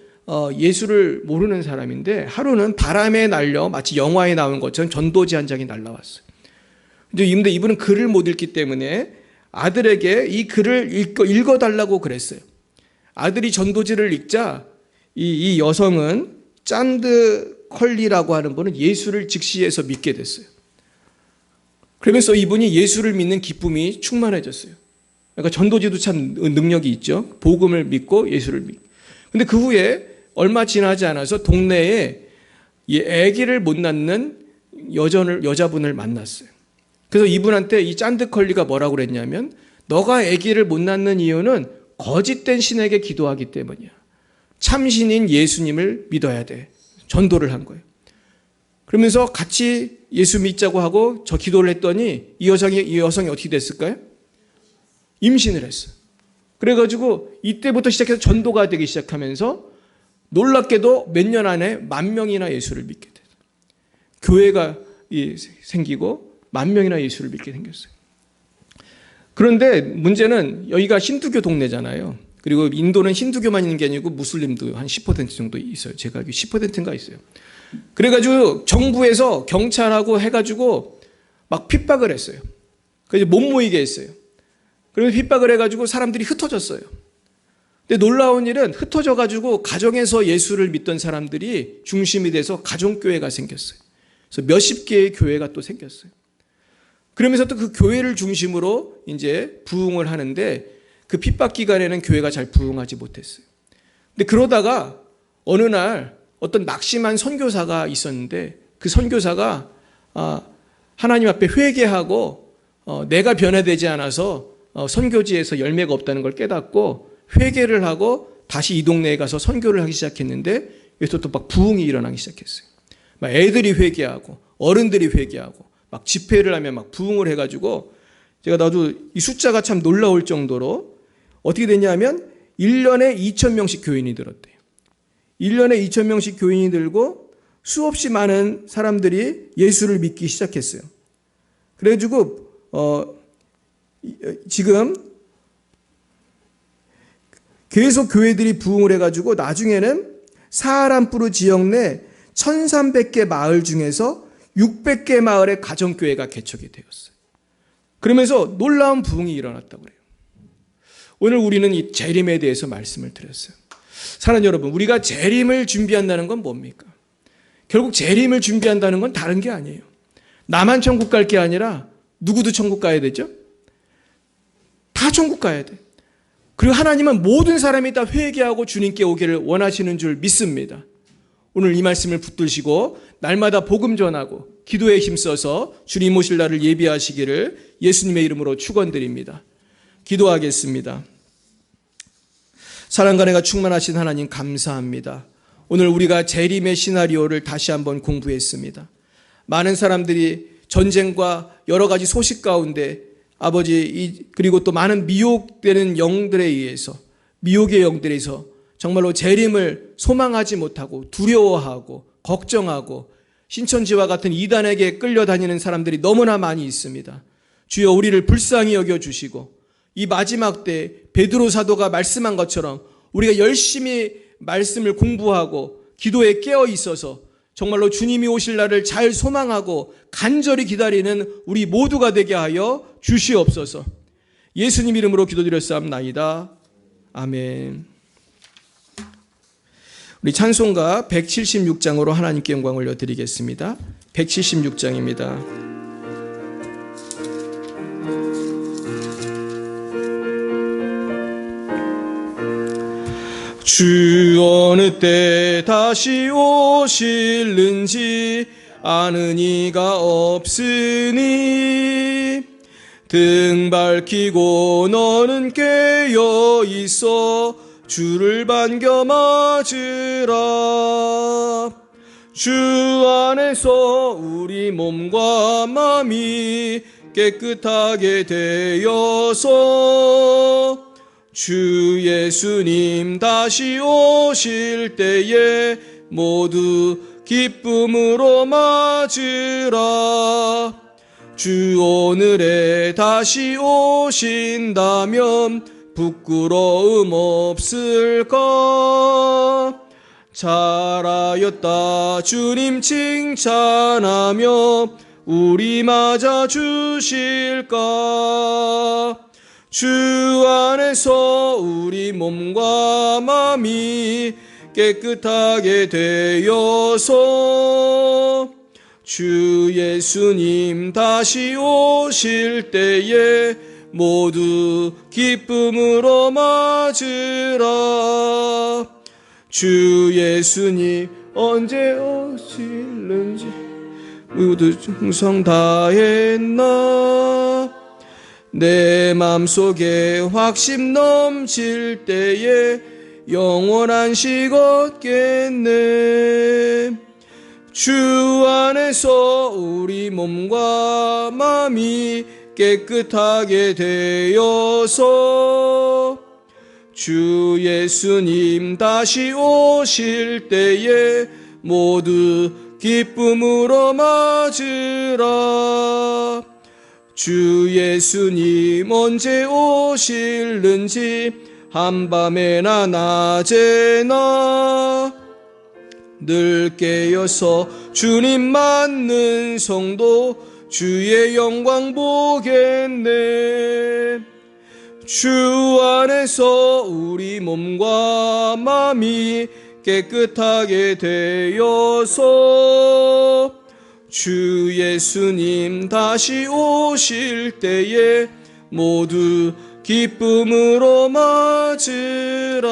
예수를 모르는 사람인데 하루는 바람에 날려 마치 영화에 나온 것처럼 전도지 한 장이 날라왔어요. 근데 이분은 글을 못 읽기 때문에 아들에게 이 글을 읽어달라고 그랬어요. 아들이 전도지를 읽자 이 여성은 짠드컬리라고 하는 분은 예수를 즉시해서 믿게 됐어요. 그러면서 이분이 예수를 믿는 기쁨이 충만해졌어요. 그러니까 전도지도 참 능력이 있죠. 복음을 믿고 예수를 믿고. 근데 그 후에 얼마 지나지 않아서 동네에 이 아기를 못 낳는 여자분을 만났어요. 그래서 이분한테 이 짠드컬리가 뭐라고 그랬냐면, 너가 아기를 못 낳는 이유는 거짓된 신에게 기도하기 때문이야. 참신인 예수님을 믿어야 돼. 전도를 한 거예요. 그러면서 같이 예수 믿자고 하고 저 기도를 했더니 이 여성이 어떻게 됐을까요? 임신을 했어요. 그래가지고 이때부터 시작해서 전도가 되기 시작하면서 놀랍게도 몇 년 안에 10,000명이나 예수를 믿게 돼요. 교회가 생기고 10,000명이나 예수를 믿게 생겼어요. 그런데 문제는 여기가 힌두교 동네잖아요. 그리고 인도는 힌두교만 있는 게 아니고 무슬림도 한 10% 정도 있어요. 제가 알기로 10%인가 있어요. 그래가지고 정부에서 경찰하고 해가지고 막 핍박을 했어요. 그래서 못 모이게 했어요. 그래서 핍박을 해가지고 사람들이 흩어졌어요. 근데 놀라운 일은 흩어져가지고 가정에서 예수를 믿던 사람들이 중심이 돼서 가정교회가 생겼어요. 그래서 몇십 개의 교회가 또 생겼어요. 그러면서 또 그 교회를 중심으로 이제 부흥을 하는데 그 핍박 기간에는 교회가 잘 부흥하지 못했어요. 근데 그러다가 어느 날 어떤 낙심한 선교사가 있었는데 그 선교사가 하나님 앞에 회개하고 내가 변화되지 않아서 선교지에서 열매가 없다는 걸 깨닫고 회개를 하고 다시 이 동네에 가서 선교를 하기 시작했는데 여기서 또 막 부흥이 일어나기 시작했어요. 막 애들이 회개하고 어른들이 회개하고 막 집회를 하면 막 부흥을 해가지고 제가 나도 이 숫자가 참 놀라울 정도로 어떻게 됐냐면 1년에 2,000명씩 교인이 들었대요. 1년에 2,000명씩 교인이 들고 수없이 많은 사람들이 예수를 믿기 시작했어요. 그래가지고 지금 계속 교회들이 부흥을 해가지고 나중에는 사하란푸르 지역 내 1,300개 마을 중에서 600개 마을의 가정교회가 개척이 되었어요. 그러면서 놀라운 부흥이 일어났다고 그래요. 오늘 우리는 이 재림에 대해서 말씀을 드렸어요. 사랑하는 여러분, 우리가 재림을 준비한다는 건 뭡니까? 결국 재림을 준비한다는 건 다른 게 아니에요. 나만 천국 갈 게 아니라 누구도 천국 가야 되죠? 다 천국 가야 돼. 그리고 하나님은 모든 사람이 다 회개하고 주님께 오기를 원하시는 줄 믿습니다. 오늘 이 말씀을 붙들시고 날마다 복음 전하고 기도에 힘써서 주님 오실 날을 예비하시기를 예수님의 이름으로 축원드립니다. 기도하겠습니다. 사랑과 은혜가 충만하신 하나님 감사합니다. 오늘 우리가 재림의 시나리오를 다시 한번 공부했습니다. 많은 사람들이 전쟁과 여러 가지 소식 가운데 아버지 그리고 또 많은 미혹되는 영들에 의해서 미혹의 영들에 의해서 정말로 재림을 소망하지 못하고 두려워하고 걱정하고 신천지와 같은 이단에게 끌려다니는 사람들이 너무나 많이 있습니다. 주여 우리를 불쌍히 여겨주시고 이 마지막 때 베드로 사도가 말씀한 것처럼 우리가 열심히 말씀을 공부하고 기도에 깨어 있어서 정말로 주님이 오실 날을 잘 소망하고 간절히 기다리는 우리 모두가 되게 하여 주시옵소서. 예수님 이름으로 기도드렸사옵나이다. 아멘. 우리 찬송가 176장으로 하나님께 영광 올려드리겠습니다. 176장입니다. 주 어느 때 다시 오실는지 아는 이가 없으니 등 밝히고 너는 깨어 있어 주를 반겨 맞으라. 주 안에서 우리 몸과 마음이 깨끗하게 되어서 주 예수님 다시 오실 때에 모두 기쁨으로 맞으라. 주 오늘에 다시 오신다면 부끄러움 없을까? 잘하였다 주님 칭찬하며 우리 맞아 주실까? 주 안에서 우리 몸과 마음이 깨끗하게 되어서 주 예수님 다시 오실 때에 모두 기쁨으로 맞으라. 주 예수님 언제 오실는지 모두 충성 다했나. 내 맘속에 확신 넘칠 때에 영원한 식 얻겠네. 주 안에서 우리 몸과 마음이 깨끗하게 되어서 주 예수님 다시 오실 때에 모두 기쁨으로 맞으라. 주 예수님 언제 오실는지 한밤에나 낮에나 늘 깨어서 주님 맞는 성도 주의 영광 보겠네. 주 안에서 우리 몸과 마음이 깨끗하게 되어서 주 예수님 다시 오실 때에 모두 기쁨으로 맞으라.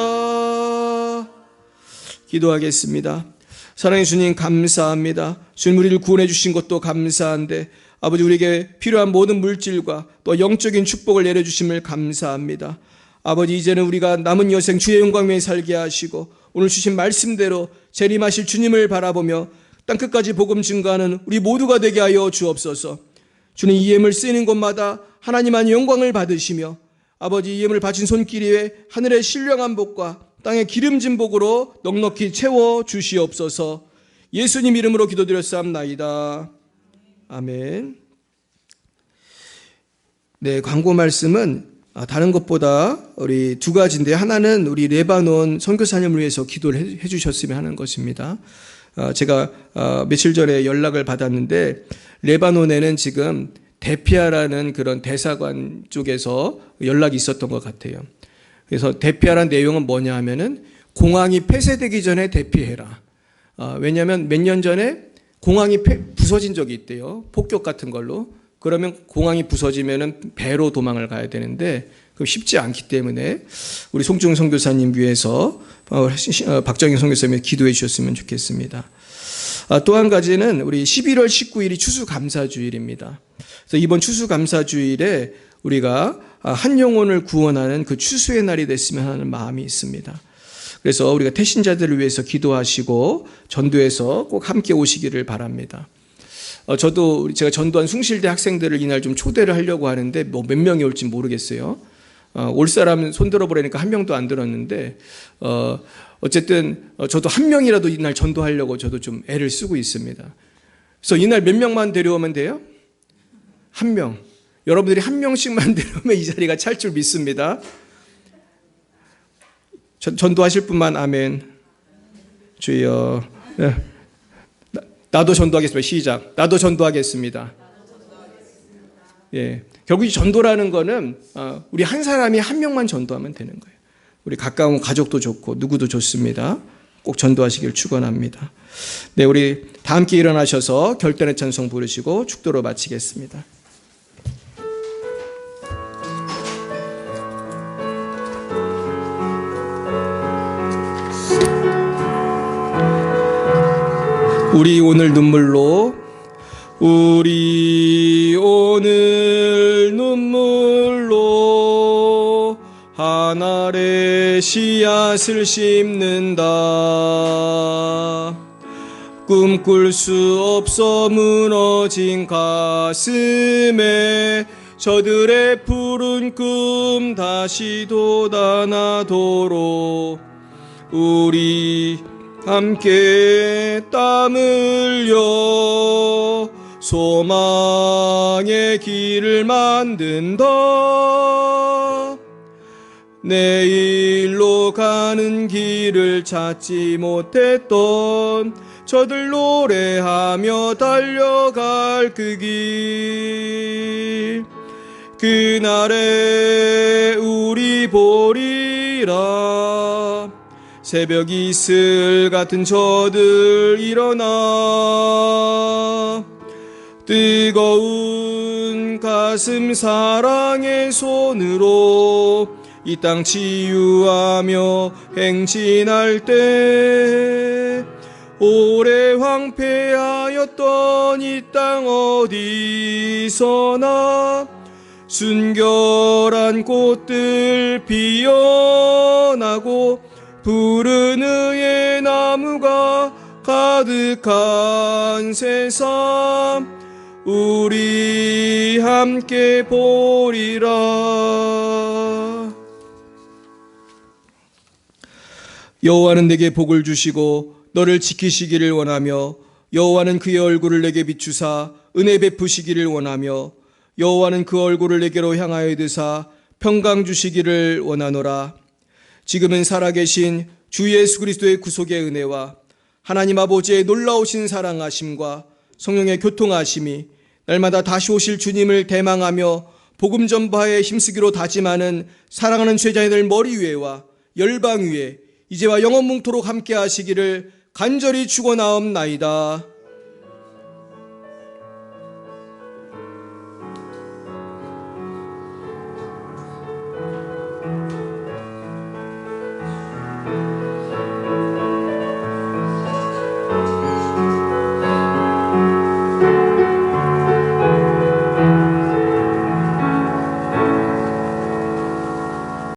기도하겠습니다. 사랑해 주님 감사합니다. 주님 우리를 구원해 주신 것도 감사한데 아버지 우리에게 필요한 모든 물질과 또 영적인 축복을 내려주심을 감사합니다. 아버지 이제는 우리가 남은 여생 주의 영광 위에 살게 하시고 오늘 주신 말씀대로 재림하실 주님을 바라보며 땅끝까지 복음 증거하는 우리 모두가 되게 하여 주옵소서. 주님 이 예물 쓰이는 곳마다 하나님 안에 영광을 받으시며 아버지 이 예물을 바친 손길 위에 하늘의 신령한 복과 땅의 기름진 복으로 넉넉히 채워 주시옵소서. 예수님 이름으로 기도드렸사옵나이다. 아멘. 네, 광고 말씀은 다른 것보다 우리 두 가지인데 하나는 우리 레바논 선교사님을 위해서 기도를 해주셨으면 하는 것입니다. 제가 며칠 전에 연락을 받았는데 레바논에는 지금 대피하라는 그런 대사관 쪽에서 연락이 있었던 것 같아요. 그래서 대피하라는 내용은 뭐냐 하면은 공항이 폐쇄되기 전에 대피해라. 왜냐하면 몇 년 전에 공항이 부서진 적이 있대요. 폭격 같은 걸로. 그러면 공항이 부서지면은 배로 도망을 가야 되는데 그럼 쉽지 않기 때문에 우리 송중 선교사님 위해서 박정희 선교사님이 기도해 주셨으면 좋겠습니다. 또 한 가지는 우리 11월 19일이 추수감사주일입니다. 그래서 이번 추수감사주일에 우리가 한 영혼을 구원하는 그 추수의 날이 됐으면 하는 마음이 있습니다. 그래서 우리가 태신자들을 위해서 기도하시고 전도해서 꼭 함께 오시기를 바랍니다. 제가 전도한 숭실대 학생들을 이날 좀 초대를 하려고 하는데 뭐 몇 명이 올지 모르겠어요. 올 사람 손들어 보라니까 한 명도 안 들었는데 어쨌든 저도 한 명이라도 이날 전도하려고 저도 좀 애를 쓰고 있습니다. 그래서 이날 몇 명만 데려오면 돼요? 한 명. 여러분들이 한 명씩만 데려오면 이 자리가 찰 줄 믿습니다. 전도하실 분만 아멘. 주여. 네. 나도 전도하겠습니다. 시작. 나도 전도하겠습니다. 예. 결국 이 전도라는 거는 우리 한 사람이 한 명만 전도하면 되는 거예요. 우리 가까운 가족도 좋고 누구도 좋습니다. 꼭 전도하시길 축원합니다. 네, 우리 다 함께 일어나셔서 결단의 찬송 부르시고 축도로 마치겠습니다. 우리 오늘 눈물로 한 알의 씨앗을 심는다. 꿈꿀 수 없어 무너진 가슴에 저들의 푸른 꿈 다시 돋아나도록 우리 함께 땀 흘려 소망의 길을 만든다. 내일로 가는 길을 찾지 못했던 저들 노래하며 달려갈 그 길, 그날에 우리 보리라. 새벽 이슬 같은 저들 일어나 뜨거운 가슴 사랑의 손으로 이 땅 치유하며 행진할 때 오래 황폐하였던 이 땅 어디서나 순결한 꽃들 피어나고 푸른 의의 나무가 가득한 세상 우리 함께 보리라. 여호와는 내게 복을 주시고 너를 지키시기를 원하며 여호와는 그의 얼굴을 내게 비추사 은혜 베푸시기를 원하며 여호와는 그 얼굴을 내게로 향하여 드사 평강 주시기를 원하노라. 지금은 살아계신 주 예수 그리스도의 구속의 은혜와 하나님 아버지의 놀라우신 사랑하심과 성령의 교통하심이 날마다 다시 오실 주님을 대망하며 복음 전파에 힘쓰기로 다짐하는 사랑하는 제자들 머리 위에와 열방 위에 이제와 영원뭉토록 함께 하시기를 간절히 축원하옵나이다.